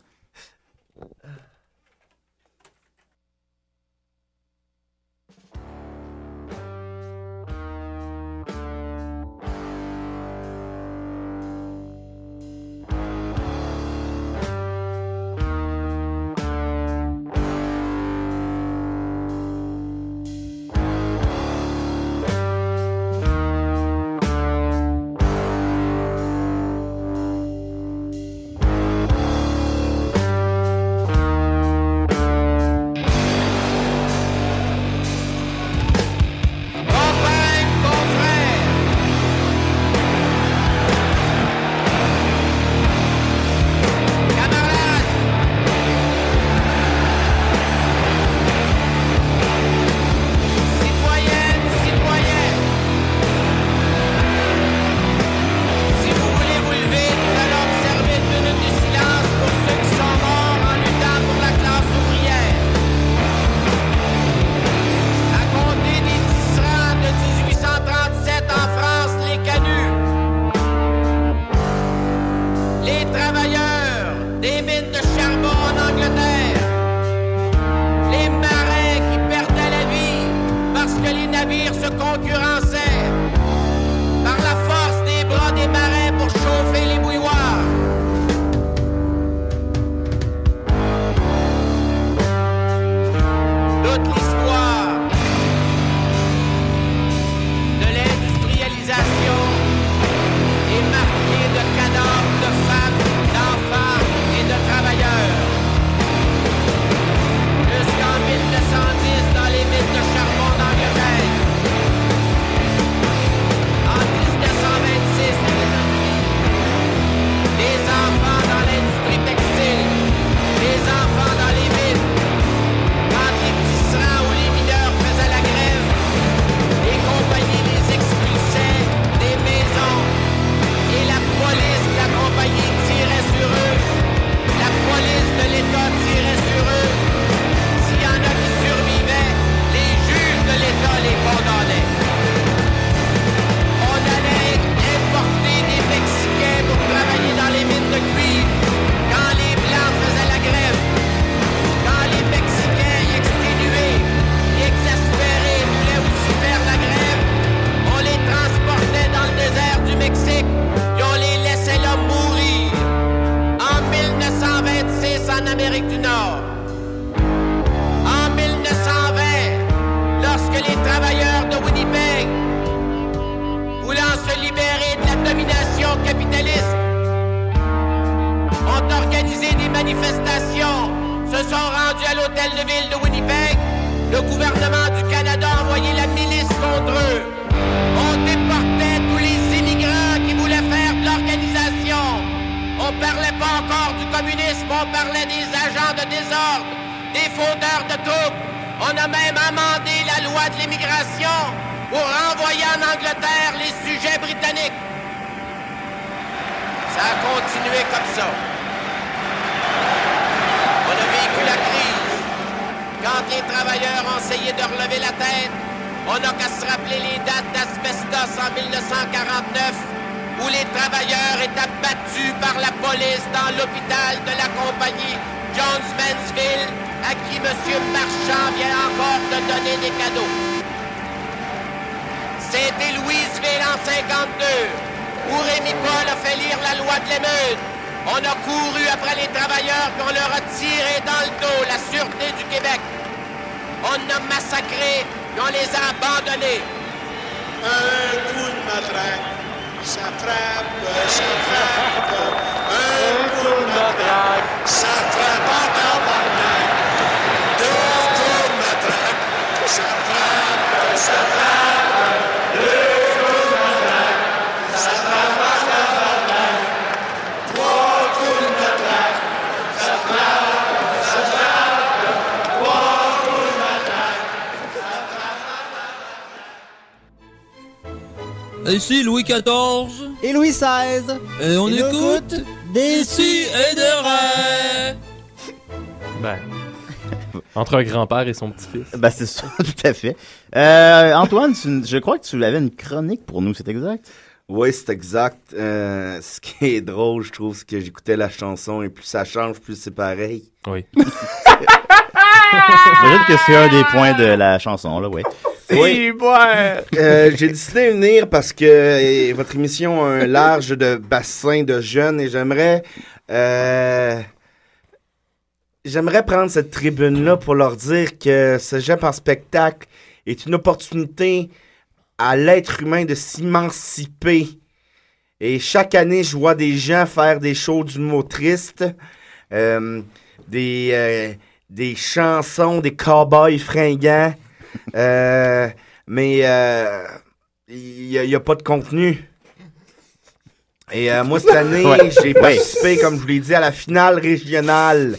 navires se concurrençaient par la force des bras des marins pour chauffer les bouilloires. Toute l'histoire de l'industrialisation est marquée de cadavres de femmes, d'enfants et de travailleurs. Jusqu'en 1910, dans les mines de charbon d'Angleterre. En 1926, des enfants dans l'industrie textile, des enfants dans les mines. Quand les tisserands ou les mineurs faisaient la grève, les compagnies les expulsaient des maisons et la police de la compagnie tirait sur eux. La police de l'État tirait sur eux. S'il y en a qui survivaient, les juges de l'État les condamnaient. On allait importer des Mexicains pour travailler dans les mines de cuivre quand les Blancs faisaient la grève. Quand les Mexicains exténués et exaspérés voulaient aussi faire la grève, on les transportait dans le désert du Mexique et on les laissait là mourir. En 1926, en Amérique du Nord. En 1920, lorsque les travailleurs de Winnipeg, voulant se libérer de la domination capitaliste, ont organisé des manifestations, se sont rendus à l'hôtel de ville de Winnipeg. Le gouvernement du Canada a envoyé la milice contre eux. On déportait tous les immigrants qui voulaient faire de l'organisation. On parlait pas encore du communisme, on parlait des agents de désordre, des fauteurs de troupes. On a même amendé la loi de l'immigration pour renvoyer en Angleterre les sujets britanniques. Ça a continué comme ça. On a vécu la crise. Quand les travailleurs ont essayé de relever la tête, on n'a qu'à se rappeler les dates d'Asbestos en 1949, où les travailleurs étaient battus par la police dans l'hôpital de la compagnie Jones Mansfield, à qui M. Marchand vient encore de donner des cadeaux. C'était Louisville en 52, où Rémi Paul a fait lire la loi de l'émeute. On a couru après les travailleurs et on leur a tiré dans le dos la Sûreté du Québec. On a massacré et on les a abandonnés. Un coup de matraque, ça frappe, ça frappe. Un coup de matraque, ça frappe en tabarnak. Deux coups de matraque, ça frappe, ça frappe. Deux coups de matraque, ça frappe en tabarnak. Trois coups de matraque, ça frappe, ça frappe. Trois coups de matraque, ça frappe. Ici Louis XIV. Et Louis XVI. Et on écoute des si et des ré. Ben, entre un grand-père et son petit-fils. Ben, c'est ça, tout à fait. Antoine, je crois que tu avais une chronique pour nous, c'est exact? Oui, c'est exact. Ce qui est drôle, je trouve, c'est que j'écoutais la chanson et plus ça change, plus c'est pareil. Oui. J'imagine que c'est un des points de la chanson, là, oui. Oui, j'ai décidé de venir parce que votre émission a un large de bassin de jeunes et j'aimerais prendre cette tribune-là pour leur dire que Cégep en spectacle est une opportunité à l'être humain de s'émanciper. Et chaque année, je vois des gens faire des shows d'humour triste, des chansons, des cow-boys fringants, mais il y a pas de contenu. Et moi, cette année, j'ai participé, comme je vous l'ai dit, à la finale régionale.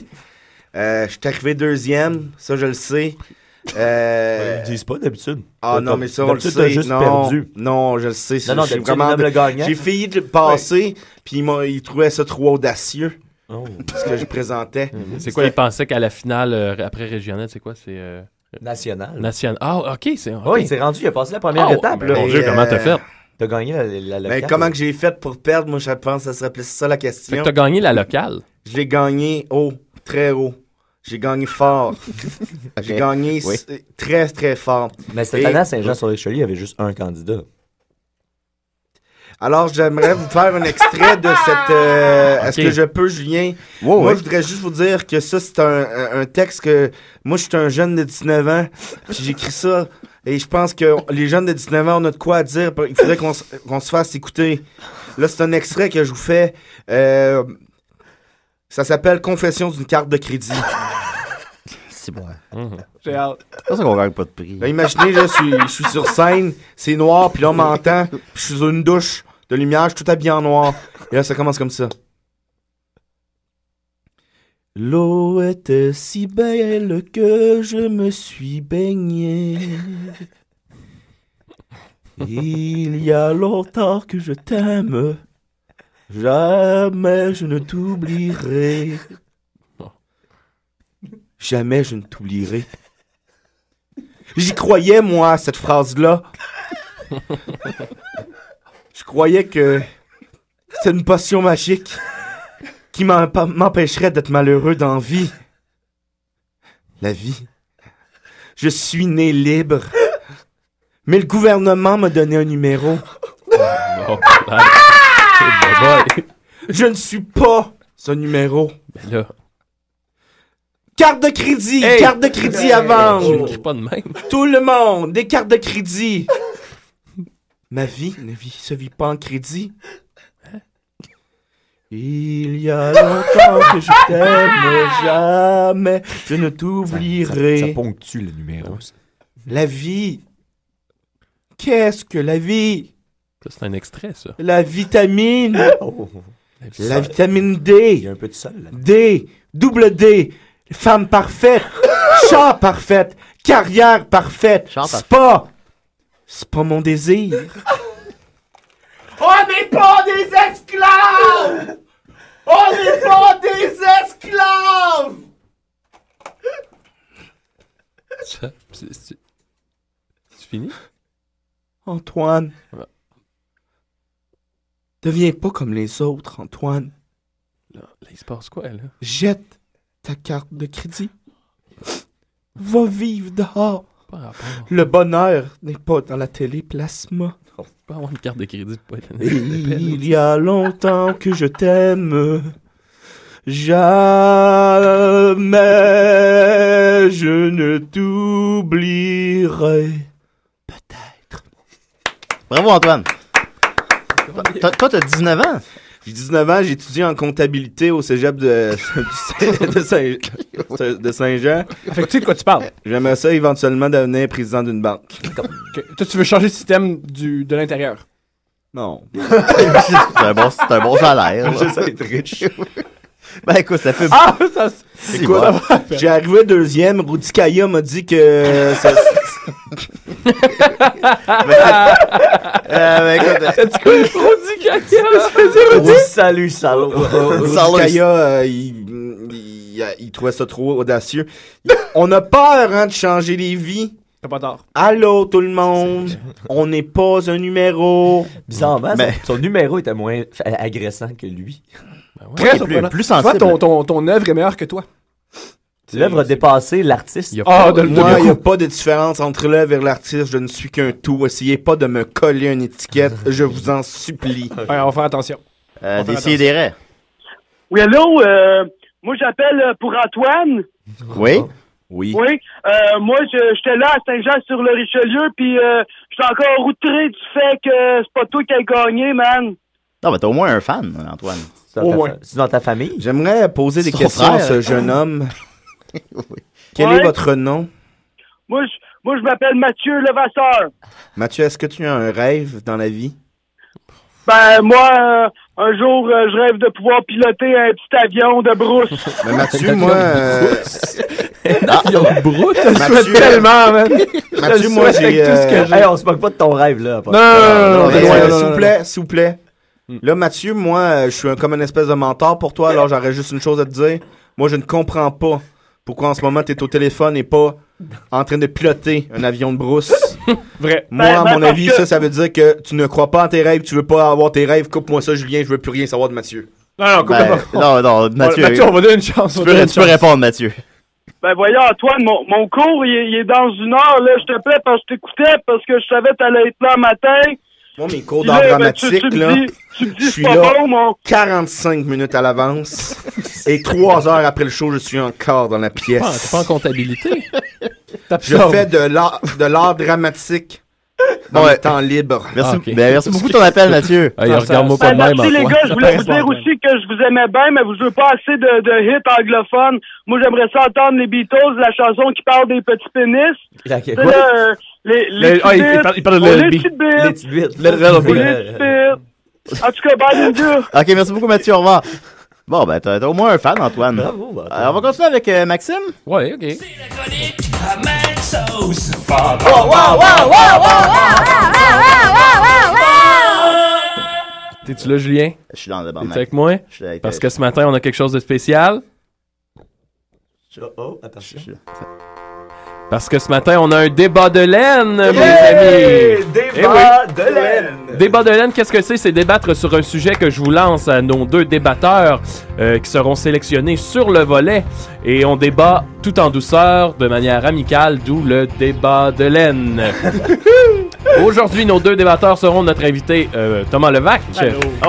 Je suis arrivé deuxième, ça je le sais. Ils le disent pas d'habitude. Ah non, mais ça on le D'habitude, sait. t'as juste perdu. Non, je le sais. Non, j'ai vraiment le gagnant. J'ai failli de le passer, puis ils trouvaient ça trop audacieux. Oh. Ce que je présentais. C'est quoi, ils pensaient qu'à la finale, après régionale, c'est quoi? C'est National. National. Ah, OK. Okay. Oui, il s'est rendu, il a passé la première étape. Ben, mon Dieu, comment t'as fait? T'as gagné la locale. Mais comment que j'ai fait pour perdre? Moi, je pense que ça serait plus ça la question. Fait que t'as gagné la locale. Je l'ai gagné haut, très haut. J'ai gagné fort. J'ai gagné très, très fort. Mais cette année, à Saint-Jean-sur-Richelieu, il y avait juste un candidat. Alors, j'aimerais vous faire un extrait de cette... Est-ce que je peux, Julien? Moi, je voudrais juste vous dire que ça, c'est un texte que... Moi, je suis un jeune de 19 ans, puis j'écris ça, et je pense que les jeunes de 19 ans, on a de quoi à dire. Il faudrait qu'on se fasse écouter. Là, c'est un extrait que je vous fais. Ça s'appelle « Confession d'une carte de crédit ». C'est bon. J'ai hâte. C'est ça qu'on gagne pas de prix. Là, imaginez, là, je suis sur scène, c'est noir, puis là, on m'entend, puis je suis sur une douche de lumière, je suis tout habillé en noir. Et là, ça commence comme ça. L'eau était si belle que je me suis baigné. Il y a longtemps que je t'aime. Jamais je ne t'oublierai. Jamais je ne t'oublierai. J'y croyais, moi, cette phrase-là. Je croyais que c'était une potion magique qui m'empêcherait d'être malheureux dans la vie. La vie. Je suis né libre. Mais le gouvernement m'a donné un numéro. Je ne suis pas ce numéro. Ben là... Carte de crédit! Carte de crédit à vendre! Je pas de même. Tout le monde! Des cartes de crédit! Ma vie ne se vit pas en crédit. Il y a longtemps que je t'aime, jamais je ne t'oublierai. Ça ponctue le numéro. La vie. Qu'est-ce que la vie? Ça, c'est un extrait, ça. La vitamine. La vitamine D. Il y a un peu de sol, là. D. Double D. Femme parfaite, chat parfaite, carrière parfaite, spa. C'est pas mon désir. On n'est pas des esclaves! On n'est pas des esclaves! C'est fini? Antoine. Deviens pas comme les autres, Antoine. Là, il se passe quoi, là? Jette ta carte de crédit. Va vivre dehors. Le bonheur n'est pas dans la télé plasma. On peut pas avoir une carte de crédit pour pas être Il y a longtemps que je t'aime. Jamais je ne t'oublierai. Peut-être. Bravo, Antoine. Toi, t'as 19 ans. J'ai 19 ans, j'ai étudié en comptabilité au cégep de Saint-Jean. Fait que tu sais de quoi tu parles. J'aimerais ça éventuellement devenir président d'une banque. Okay. Toi, tu veux changer le système de l'intérieur. Non. C'est un bon salaire. J'essaie d'être riche. Ben écoute, ça fait... Ah! Ça, écoute, j'ai arrivé deuxième, Rudy Kaya m'a dit que... Salut, salaud. Rudy Kaya, il trouvait ça trop audacieux. On a peur, hein, de changer les vies. T'as pas tort. Allô, tout le monde. On n'est pas un numéro. Bizarrement, son numéro était moins agressant que lui. Très surprenant. Plus sensible. Toi, ton œuvre est meilleure que toi. L'œuvre a dépassé l'artiste. Moi, il n'y a pas de différence entre l'œuvre et l'artiste. Je ne suis qu'un tout. Essayez pas de me coller une étiquette. Je vous en supplie. Ouais, on va faire attention. Décidérez. Oui, allô? Moi, j'appelle pour Antoine. Oui? Oui. Oui. Moi, j'étais là à Saint-Jean-sur-le-Richelieu, puis j'étais encore outré du fait que c'est pas toi qui as gagné, man. Non, mais t'as au moins un fan, Antoine. C'est dans ta famille? J'aimerais poser des questions à ce jeune homme. Oui. Quel est votre nom? Moi, je m'appelle Mathieu Levasseur. Mathieu, est-ce que tu as un rêve dans la vie? Ben, moi, un jour, je rêve de pouvoir piloter un petit avion de brousse. Mais Mathieu, moi... avion de brousse? Je Mathieu, souhaite tellement, man. Mathieu, moi, j'ai... Hey, on se moque pas de ton rêve, là. Non, s'il vous plaît. Là, Mathieu, moi, je suis comme une espèce de mentor pour toi, alors j'aurais juste une chose à te dire. Moi, je ne comprends pas pourquoi en ce moment t'es au téléphone et pas en train de piloter un avion de brousse. Vrai. Moi, à mon avis, ça veut dire que tu ne crois pas en tes rêves, tu veux pas avoir tes rêves. Coupe-moi ça, Julien, je veux plus rien savoir de Mathieu. Non, coupe pas. Non, Mathieu. Mathieu, on va donner une chance. Tu peux répondre, Mathieu. Ben voyons, Antoine, mon cours, il est dans 1 heure, là. Je t'appelais parce que je t'écoutais, parce que je savais que t'allais être là le matin. Moi, mes cours d'art dramatique, là, je suis là 45 minutes à l'avance. Et 3 heures après le show, je suis encore dans la pièce. T'es pas en comptabilité? Je fais de l'art dramatique. Dans le temps libre. Merci, merci beaucoup de ton appel, Mathieu. Regarde-moi pas de même. Merci les gars, je voulais vous dire aussi que je vous aimais bien, mais vous jouez pas assez de hits anglophones. Moi, j'aimerais ça entendre les Beatles, la chanson qui parle des petits pénis. Okay. Les il parle de les petites bites. En tout cas, bye les gars. Ok, merci beaucoup, Mathieu. Au revoir. Bon, ben, t'as au moins un fan, Antoine. Bravo. On va continuer avec Maxime. Ouais, ok. T'es-tu là, Julien? Je suis dans le banc. T'es avec moi? Parce que ce matin, on a quelque chose de spécial. Oh, attention. Parce que ce matin, on a un débat de laine, mes amis! Débat de laine! Débat de laine, qu'est-ce que c'est? C'est débattre sur un sujet que je vous lance à nos 2 débatteurs qui seront sélectionnés sur le volet. Et on débat tout en douceur, de manière amicale, d'où le débat de laine. Aujourd'hui, nos 2 débatteurs seront notre invité Thomas Levac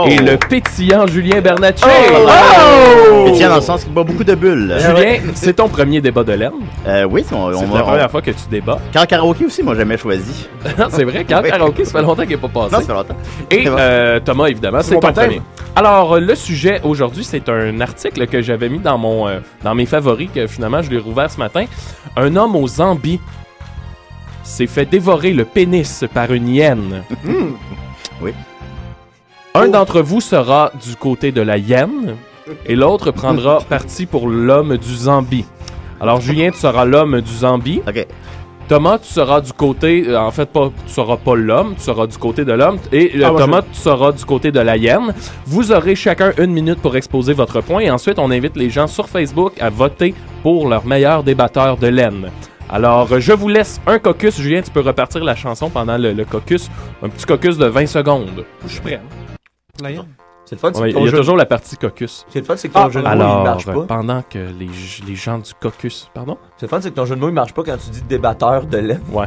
et le pétillant Julien Bernatchez. Pétillant dans le sens qu'il boit beaucoup de bulles. Julien, c'est ton premier débat de laine? Oui, c'est la première fois que tu débats. Quand karaoké aussi, moi, jamais choisi. Non, c'est vrai, quand karaoké, ça fait longtemps qu'il n'est pas passé. Non, ça fait longtemps. Et Thomas, évidemment, c'est ton premier. Alors, le sujet aujourd'hui, c'est un article que j'avais mis dans mes favoris, que finalement, je l'ai rouvert ce matin. Un homme aux Zambie s'est fait dévorer le pénis par une hyène. Oui. Un d'entre vous sera du côté de la hyène et l'autre prendra parti pour l'homme du Zambie. Alors, Julien, tu seras l'homme du Zambie. OK. Thomas, tu seras du côté... en fait, tu seras pas l'homme, tu seras du côté de l'homme. Et Thomas, tu seras du côté de la hyène. Vous aurez chacun 1 minute pour exposer votre point. Et ensuite, on invite les gens sur Facebook à voter pour leur meilleur débatteur de laine. Alors, je vous laisse un caucus. Julien, tu peux repartir la chanson pendant le caucus. Un petit caucus de 20 secondes. Je suis prêt. La hyène. C'est le fun, c'est il y a toujours la partie caucus. C'est le fun, c'est que ton jeu de mots, il marche pas. Pendant que les gens du caucus... Pardon? C'est le fun, c'est que ton jeu de mots, il marche pas quand tu dis débatteur de laine. Ouais.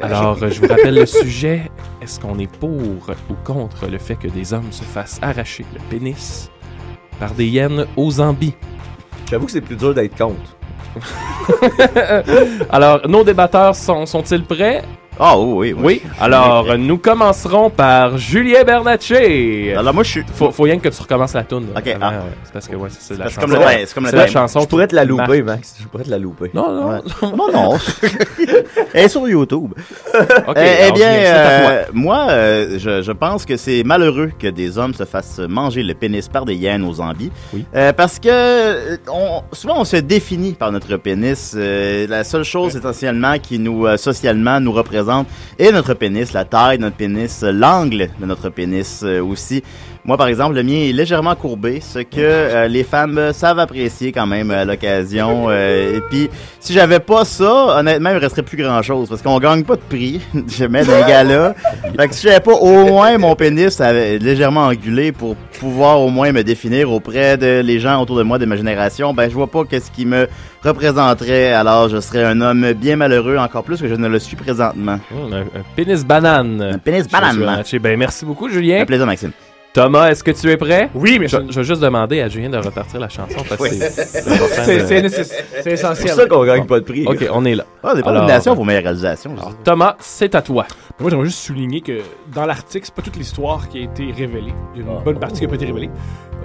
Alors, je vous rappelle le sujet. Est-ce qu'on est pour ou contre le fait que des hommes se fassent arracher le pénis par des hyènes aux Zambie? J'avoue que c'est plus dur d'être contre. Alors, nos débatteurs sont-ils prêts? Ah oui. Oui. Alors, nous commencerons par Julien Bernatchez. Alors moi, je suis... Faut rien que tu recommences la toune. OK. C'est parce que, c'est la chanson. C'est comme la chanson. Je pourrais te la louper, Max. Je pourrais te la louper. Non. Non. Elle est sur YouTube. OK. Eh bien, moi, je pense que c'est malheureux que des hommes se fassent manger le pénis par des hyènes aux Zambie. Oui. Parce que souvent, on se définit par notre pénis. La seule chose, essentiellement, qui nous, socialement, nous représente et notre pénis, la taille de notre pénis, l'angle de notre pénis aussi. Moi, par exemple, le mien est légèrement courbé, ce que les femmes savent apprécier quand même à l'occasion. Et puis, si j'avais pas ça, honnêtement, il me resterait plus grand-chose, parce qu'on gagne pas de prix, jamais d'un gala. Fait que si j'avais pas au moins mon pénis légèrement angulé pour pouvoir au moins me définir auprès de les gens autour de moi de ma génération, ben je vois pas qu'est-ce qui me représenterait. Alors, je serais un homme bien malheureux, encore plus que je ne le suis présentement. Un pénis banane. Un pénis banane. Ben, merci beaucoup, Julien. Un plaisir, Maxime. Thomas, est-ce que tu es prêt? Oui, mais je vais juste demander à Julien de repartir la chanson parce que c'est essentiel. C'est pour ça qu'on gagne pas de prix. OK, on est là. Ah, des bonnes nominations pour meilleure réalisation. Thomas, c'est à toi. Moi, j'aimerais juste souligner que dans l'article, c'est pas toute l'histoire qui a été révélée. Il y a une bonne partie qui n'a pas été révélée.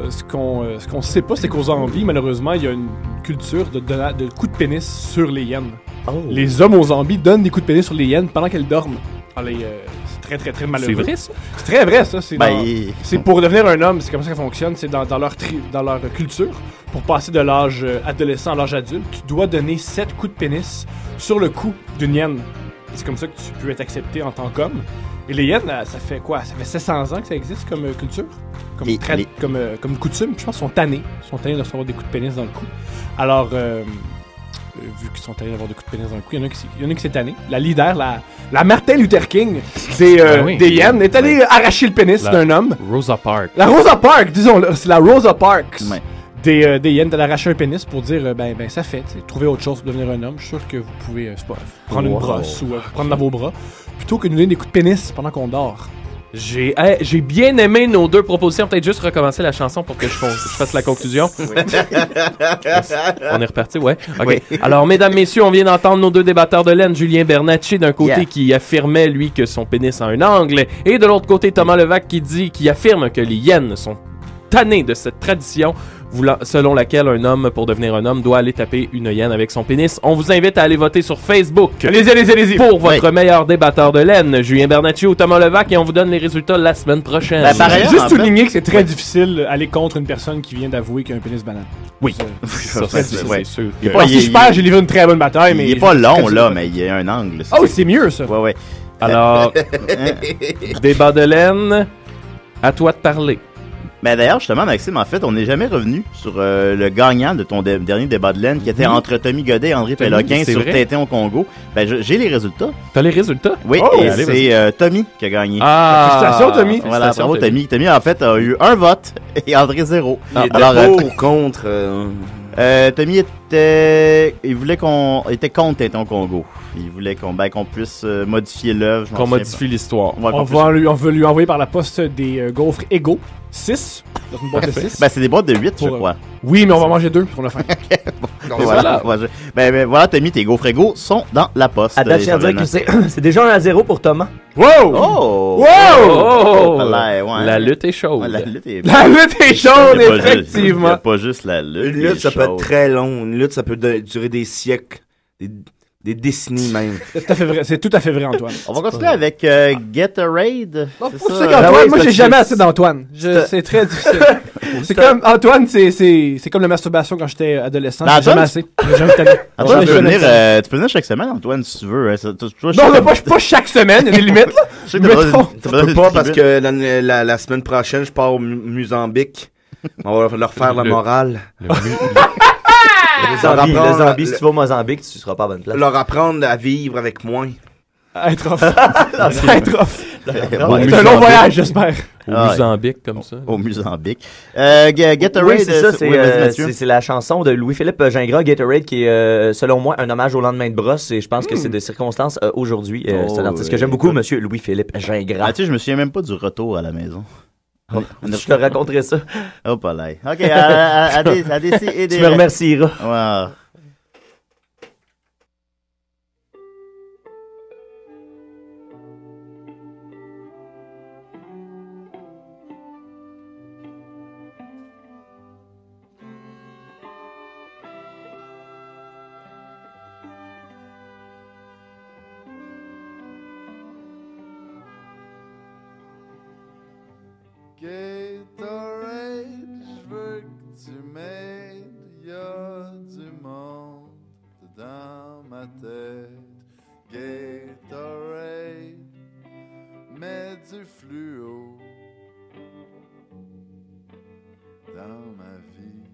Ce qu'on sait pas, c'est qu'aux Zambie, malheureusement, il y a une culture de coups de pénis sur les hyènes. Oh. Les hommes aux Zambie donnent des coups de pénis sur les hyènes pendant qu'elles dorment. C'est très, très, très malheureux. C'est vrai, ça? C'est très vrai, ça. C'est pour devenir un homme, c'est comme ça que ça fonctionne. C'est dans leur culture. Pour passer de l'âge adolescent à l'âge adulte, tu dois donner 7 coups de pénis sur le cou d'une hyène. C'est comme ça que tu peux être accepté en tant qu'homme. Et les hyènes, ça fait quoi? Ça fait 700 ans que ça existe comme culture? Comme coutume. Je pense qu'ils sont tannés. Ils sont tannés de recevoir des coups de pénis dans le cou. Alors... vu qu'ils sont allés avoir des coups de pénis dans le cou, il y en a qui s'est tanné. La leader, la Martin Luther King des hyènes, est allée arracher le pénis d'un homme. Rosa Parks. La Rosa Parks, disons-le, c'est la Rosa Parks des hyènes, d'aller arracher un pénis pour dire ben ça fait, trouver autre chose pour devenir un homme. Je suis sûr que vous pouvez prendre une brosse ou prendre dans vos bras plutôt que de nous donner des coups de pénis pendant qu'on dort. J'ai bien aimé nos deux propositions. Peut-être juste recommencer la chanson pour que je fasse la conclusion. On est reparti, ouais. OK. Oui. Alors, mesdames, messieurs, on vient d'entendre nos deux débatteurs de laine. Julien Bernatchez, d'un côté, qui affirmait, lui, que son pénis a un angle. Et de l'autre côté, Thomas Levac qui affirme que les hyènes sont tannés de cette tradition selon laquelle un homme, pour devenir un homme, doit aller taper une hyène avec son pénis. On vous invite à aller voter sur Facebook. Allez-y. Pour votre meilleur débatteur de laine, Julien Bernatchez ou Thomas Levac, et on vous donne les résultats la semaine prochaine. Pareil, juste souligner que c'est très difficile d'aller contre une personne qui vient d'avouer qu'il a un pénis banane. Oui. C'est sûr. Si je perds, j'ai livré une très bonne bataille, mais... Il est pas long, là, mais il y a un angle. Oh, c'est mieux, ça. Ouais. Alors, débat de laine, à toi de parler. Ben d'ailleurs, justement, Maxime, en fait, on n'est jamais revenu sur le gagnant de ton dernier débat de laine qui était entre Tommy Godet et André Péloquin sur Tintin au Congo. Ben, j'ai les résultats. T'as les résultats? Oui, et c'est Tommy qui a gagné. Félicitations, Tommy. Voilà, bravo, Tommy. Tommy, en fait, a eu un vote et André 0. Il était pour ou contre? Tommy était contre Tintin au Congo. Il voulait qu'on puisse modifier l'œuvre. Qu'on modifie l'histoire. On veut lui envoyer par la poste des gaufres égaux. 6 dans une boîte de 6. Ben, c'est des boîtes de 8, je crois. Oui, mais on va manger 2 pour le faire. Voilà. Voilà, Tommy, tes gaufres égaux sont dans la poste. À date, je tiens à dire que c'est déjà 1-0 pour Thomas. Wow! Oh! La lutte est chaude. La lutte est chaude, effectivement. Il n'y a pas juste la lutte. Une lutte, ça peut être très long. Une lutte, ça peut durer des siècles. Des décennies même. C'est tout à fait vrai, Antoine. On va continuer avec Gatorade. Antoine, moi j'ai jamais assez d'Antoine. C'est très difficile. C'est comme Antoine, c'est comme la masturbation quand j'étais adolescent. J'ai jamais assez. J'ai jamais tanné. Antoine, tu peux venir chaque semaine, Antoine, si tu veux. Non, pas chaque semaine, il y a des limites. Tu peux pas parce que la semaine prochaine, je pars au Mozambique. On va leur faire la morale. Les zombies, si tu vas au Mozambique, tu seras pas à bonne place. Leur apprendre à vivre avec moins. Être off. C'est un long voyage, j'espère. Au Mozambique, comme ça. Au Mozambique. Gatorade, oui, c'est ça. C'est la chanson de Louis-Philippe Gingras, Gatorade, qui est, selon moi, un hommage au lendemain de brosse. Et je pense que c'est de circonstances aujourd'hui. C'est un artiste que j'aime beaucoup, monsieur Louis-Philippe Gingras. Ah, tu sais, je me souviens même pas du retour à la maison. Je te raconterai ça. Oh, pas là. OK, à des et des... Tu me remercieras. Wow. Gatorade, je veux que tu m'aides, y'a du monde dans ma tête. Gatorade, mets du fluo dans ma vie.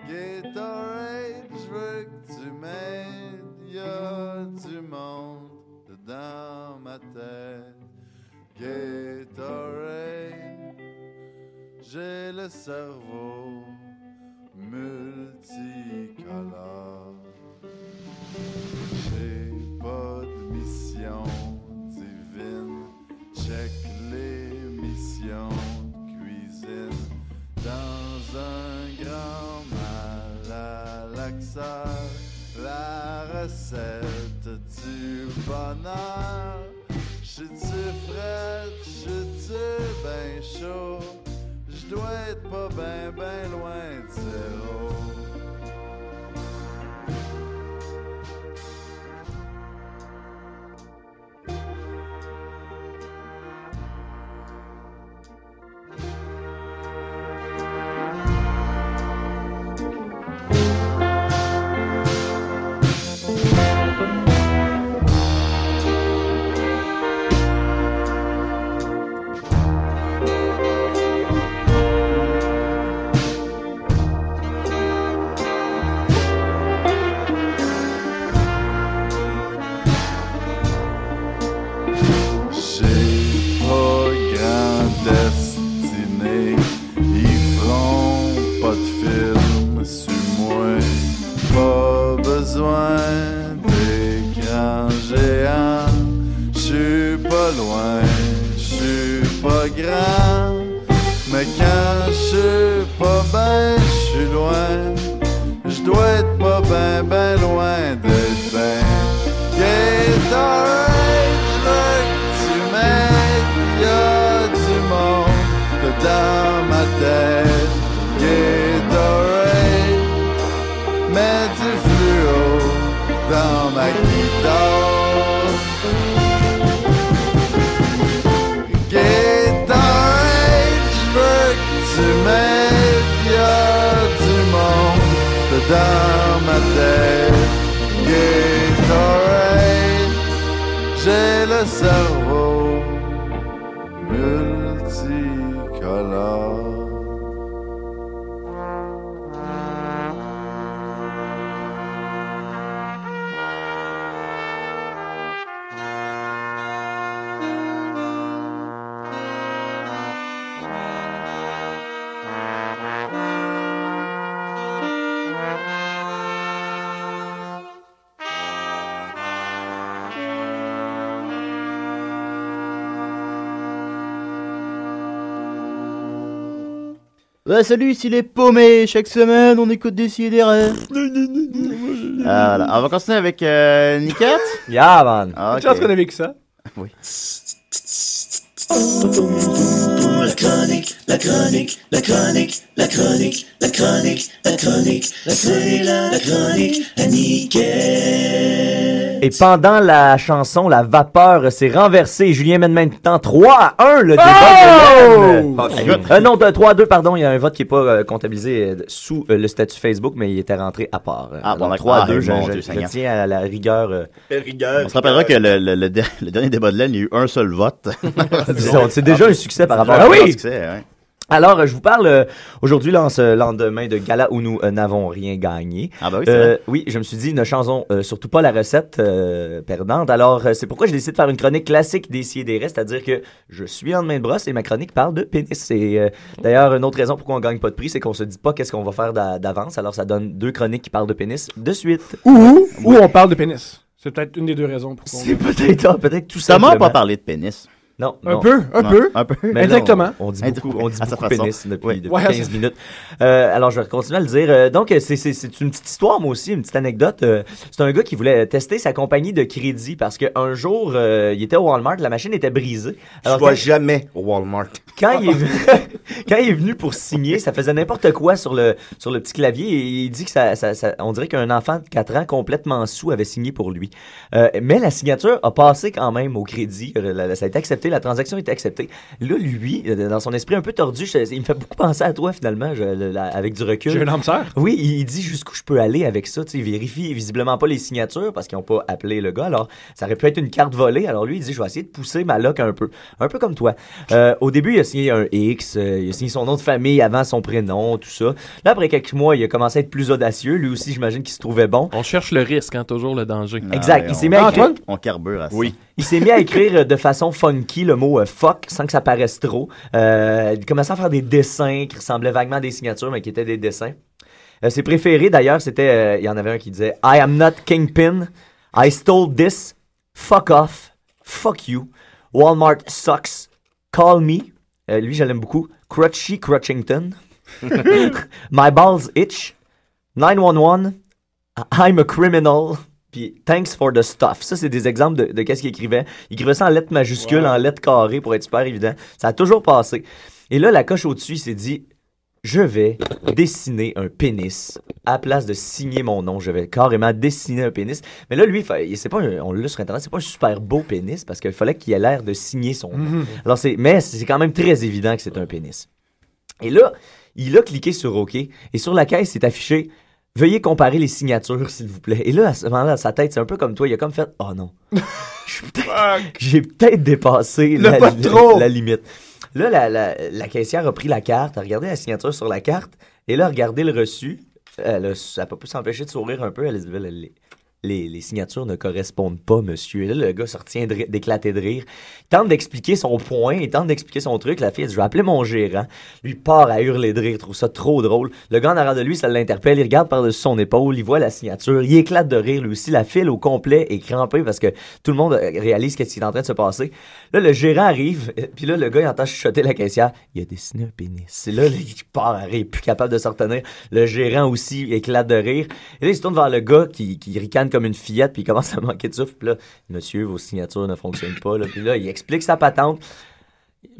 Gatorade, je veux que tu m'aides, y'a du monde dans ma tête. Gatorade, j'ai le cerveau multicolore. J'ai pas de mission divine. Check les missions de cuisine. Dans un grand malaxeur, la recette du bonheur. J'suis-tu frette, j'suis-tu ben chaud? J'dois être pas ben loin de zéro. grand. Mais quand je suis pas ben, je suis loin. Je dois être pas ben loin d'être ben. Gatorade, je veux que tu m'aides. Y'a du monde dans ma tête. Gatorade, mets du fluo dans ma guitare. Gatorade, je veux que tu m'aides. Y'a du monde dans ma tête. Gatorade, j'ai le cerveau multicolore. Salut, ici les paumés. Chaque semaine, on écoute des sidérés. Voilà. On va continuer avec Niquette. Yeah, man. Tu es en train avec ça? Oui. La chronique, la chronique, la chronique, la chronique, la chronique, la chronique, c'est la chronique à Niquette. Et pendant la chanson, la vapeur s'est renversée. Julien mène maintenant 3-1 le débat de non, 3-2, pardon. Il y a un vote qui n'est pas comptabilisé sous le statut Facebook, mais il était rentré à part. Donc 3-2, je tiens à la rigueur. On se rappellera que le dernier débat de laine, il y a eu un seul vote. C'est déjà un succès par rapport à oui. Succès, ouais. Alors, je vous parle aujourd'hui, là, en ce lendemain de gala où nous n'avons rien gagné. Ah bah oui, c'est vrai. Oui, je me suis dit, ne changeons surtout pas la recette perdante. Alors, c'est pourquoi j'ai décidé de faire une chronique classique des Sidérés, c'est-à-dire que je suis en main de brosse et ma chronique parle de pénis. Et d'ailleurs, une autre raison pourquoi on gagne pas de prix, c'est qu'on se dit pas qu'est-ce qu'on va faire d'avance. Alors, ça donne 2 chroniques qui parlent de pénis de suite. Ou on parle de pénis. C'est peut-être une des 2 raisons pour qu'on... C'est peut-être tout ça. Comment pas parler de pénis? Non. Un peu. Mais exactement. Là, on dit beaucoup pénis depuis 15 ça. minutes. Alors, je vais continuer à le dire. Donc, c'est une petite histoire, moi aussi, une petite anecdote. C'est un gars qui voulait tester sa compagnie de crédit parce qu'un jour, il était au Walmart, la machine était brisée. Alors, je vois jamais au Walmart. Quand il est venu pour signer, ça faisait n'importe quoi sur le petit clavier et il dit que on dirait qu'un enfant de 4 ans complètement saoul avait signé pour lui. Mais la signature a passé quand même au crédit. Ça a été accepté. La transaction a été acceptée. Là, lui, dans son esprit un peu tordu, il me fait beaucoup penser à toi, finalement, avec du recul. J'ai un âme sœur. Oui, il dit jusqu'où je peux aller avec ça. Il vérifie visiblement pas les signatures parce qu'ils n'ont pas appelé le gars. Alors, ça aurait pu être une carte volée. Alors, lui, il dit, je vais essayer de pousser ma loc un peu. Un peu comme toi. Au début, il a signé un X. Il a signé son nom de famille avant son prénom, tout ça. Là, après quelques mois, il a commencé à être plus audacieux. Lui aussi, j'imagine qu'il se trouvait bon. On cherche le risque, hein, toujours le danger. Exact. Il s'est mis à écrire... On carbure à ça. Oui. Il s'est mis à écrire de façon funky le mot fuck sans que ça paraisse trop. Il commençait à faire des dessins qui ressemblaient vaguement à des signatures, mais qui étaient des dessins. Ses préférés, d'ailleurs, c'était... il y en avait un qui disait « I am not Kingpin. I stole this. Fuck off. Fuck you. Walmart sucks. Call me. » Lui, je l'aime beaucoup. « Crutchy Crutchington. » My balls itch. 911. I'm a criminal. Puis, thanks for the stuff. Ça, c'est des exemples de qu'est-ce qu'il écrivait. Il écrivait ça en lettres majuscules, en lettres carrées pour être super évident. Ça a toujours passé. Et là, la coche au-dessus, il s'est dit, je vais dessiner un pénis. À la place de signer mon nom, je vais carrément dessiner un pénis. Mais là, lui, c'est pas on l'a sur Internet, c'est pas un super beau pénis parce qu'il fallait qu'il ait l'air de signer son nom. Alors, mais c'est quand même très évident que c'est un pénis. Et là, il a cliqué sur OK. Et sur la caisse, c'est affiché veuillez comparer les signatures, s'il vous plaît. Et là, à ce moment-là, sa tête, c'est un peu comme toi. Il a comme fait oh non. J'ai peut-être dépassé la limite. Là, la caissière a pris la carte, a regardé la signature sur la carte, et là, a regardé le reçu. Elle a pas pu s'empêcher de sourire un peu. Elle a dit les signatures ne correspondent pas, monsieur. Et là, le gars se retient d'éclater de rire. Il tente d'expliquer son point, il tente d'expliquer son truc. La fille, elle dit, je vais appeler mon gérant. Lui part à hurler de rire, il trouve ça trop drôle. Le gars en arrière de lui, ça l'interpelle, il regarde par-dessus son épaule, il voit la signature, il éclate de rire lui aussi. La file au complet est crampée parce que tout le monde réalise qu'est-ce qui est en train de se passer. Là, le gérant arrive, puis là, le gars, il entend chuchoter la caissière. Il a dessiné un pénis. C'est là, il part à rire, plus capable de se retenir. Le gérant aussi éclate de rire. Et là, il se tourne vers le gars qui ricane comme une fillette, puis il commence à manquer de souffle. Puis là, monsieur, vos signatures ne fonctionnent pas. Là. Puis là, il explique sa patente.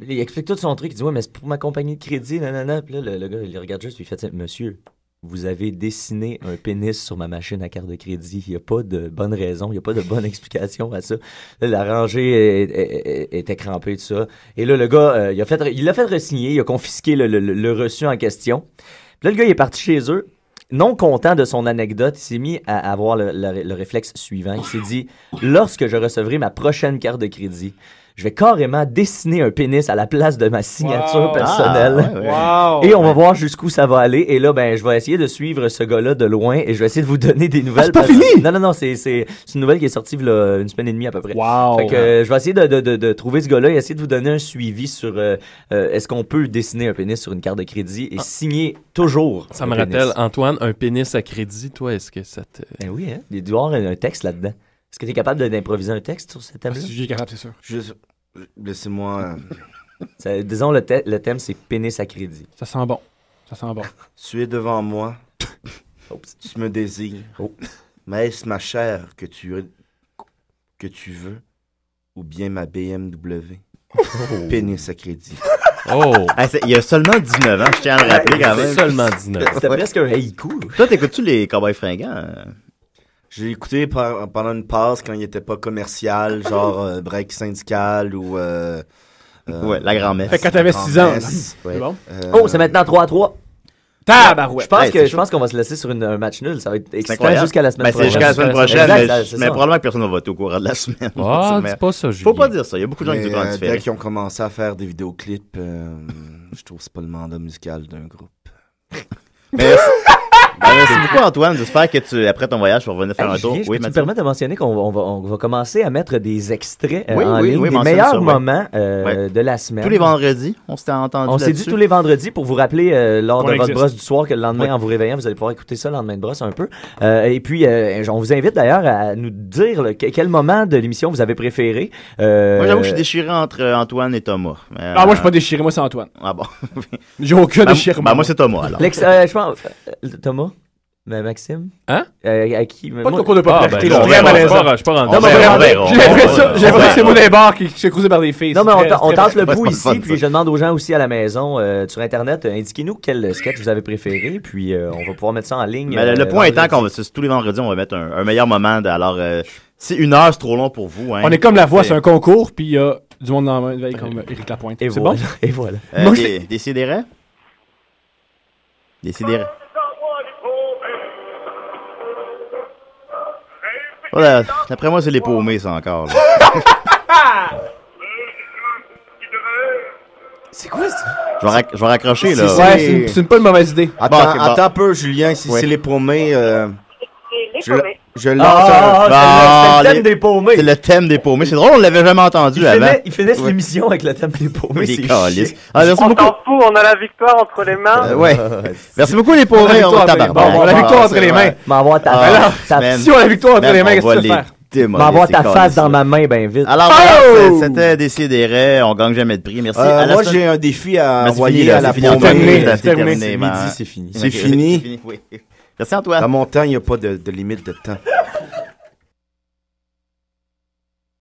Il explique tout son truc. Il dit, ouais, mais c'est pour ma compagnie de crédit, nanana. Puis là, le gars, il regarde juste, puis il fait, monsieur, vous avez dessiné un pénis sur ma machine à carte de crédit. Il n'y a pas de bonne raison, il n'y a pas de bonne explication à ça. Là, la rangée était crampée, tout ça. Et là, le gars, il l'a fait re-signer, il a confisqué le reçu en question. Puis là, le gars, il est parti chez eux. Non content de son anecdote, il s'est mis à avoir le réflexe suivant. Il s'est dit, lorsque je recevrai ma prochaine carte de crédit, je vais carrément dessiner un pénis à la place de ma signature personnelle. Et on va voir jusqu'où ça va aller. Et là, ben, je vais essayer de suivre ce gars-là de loin et je vais essayer de vous donner des nouvelles. C'est pas fini! Non, c'est une nouvelle qui est sortie il y a une semaine et demie à peu près. Fait que je vais essayer de trouver ce gars-là et essayer de vous donner un suivi sur est-ce qu'on peut dessiner un pénis sur une carte de crédit et signer toujours. Ça me rappelle, Antoine, un pénis à crédit, toi, est-ce que ça te... Ben oui, hein? Il doit y avoir un texte là-dedans. Est-ce que tu es capable d'improviser un texte sur ce thème-là? Si j'ai capable, c'est sûr. Laissez-moi... disons, le thème, c'est pénis à crédit. Ça sent bon. Ça sent bon. Tu es devant moi. Tu me désires. Mais est-ce ma chair que tu veux ou bien ma BMW? Pénis à crédit. Il y a seulement 19 ans, je tiens à le rappeler quand même. Seulement 19 ans. C'était presque un haïku. Toi, t'écoutes-tu les Cowboys fringants? J'ai écouté pendant une passe quand il était pas commercial, genre break syndical ou... ouais, la grand-messe. Fait que quand t'avais 6 ans. Ouais. C'est bon? C'est maintenant 3-3. Tabarouette. Je pense qu'on va se laisser sur un match nul. Ça va être excitant jusqu'à la semaine prochaine. C'est jusqu'à la semaine prochaine, Exact, mais probablement que personne ne va voter au courant de la semaine. C'est pas ça, Julien. Faut pas dire ça. Il y a beaucoup de gens qui disent dès qu'ils ont commencé à faire des vidéoclips, je trouve que c'est pas le mandat musical d'un groupe. Merci beaucoup, Antoine. J'espère que après ton voyage, tu vas revenir faire un tour. Je me permets de mentionner qu'on va commencer à mettre des extraits en ligne, des meilleurs moments de la semaine. Tous les vendredis, on s'était entendu. On s'est dit tous les vendredis pour vous rappeler lors de votre brosse du soir que le lendemain, en vous réveillant, vous allez pouvoir écouter ça le lendemain de brosse un peu. Et puis, on vous invite d'ailleurs à nous dire quel moment de l'émission vous avez préféré. Moi, j'avoue que je suis déchiré entre Antoine et Thomas. Moi, je suis pas déchiré. Moi, c'est Antoine. Ah bon? J'ai aucun déchirement. Moi, c'est Thomas, alors. Je pense... Thomas? Mais Maxime? Hein? À qui? Pas de concours de popularité. Je suis pas rendu. J'ai l'impression que c'est mon débarque qui s'est creusé par des filles. Non, mais on tente le pouls ici, puis je demande aux gens aussi à la maison, sur Internet, indiquez-nous quel sketch vous avez préféré, puis on va pouvoir mettre ça en ligne. Mais le point étant qu'on tous les vendredis, on va mettre un meilleur moment. Alors, si 1 heure, c'est trop long pour vous. Hein, on est comme La Voix, c'est un concours, puis il y a du monde dans la veille comme Éric Lapointe. C'est bon? Et voilà. Décidérez? Décidérez. Voilà, d'après moi, c'est les paumés, ça, encore. C'est quoi ça? Je vais raccrocher, là. Ouais, c'est une pas une mauvaise idée. Attends un peu, Julien, si c'est les paumés... Je lance c'est le thème des paumés. C'est le thème des paumés. C'est drôle, on l'avait jamais entendu avant. Ils finissent l'émission avec le thème des paumés. C'est calice. Merci beaucoup. On s'en fout, on a la victoire entre les mains. Ouais. Merci beaucoup, les paumés. On a la victoire entre les mains. Si on a la victoire entre les mains, qu'est-ce que tu veux faire? M'envoie ta face dans ma main, ben vite. Alors, c'était Décidérez. On gagne jamais de prix. Merci. Moi, j'ai un défi à envoyer à la paumée. C'est terminé. C'est fini. C'est fini. Merci, Antoine. Dans mon temps, il n'y a pas de limite de temps.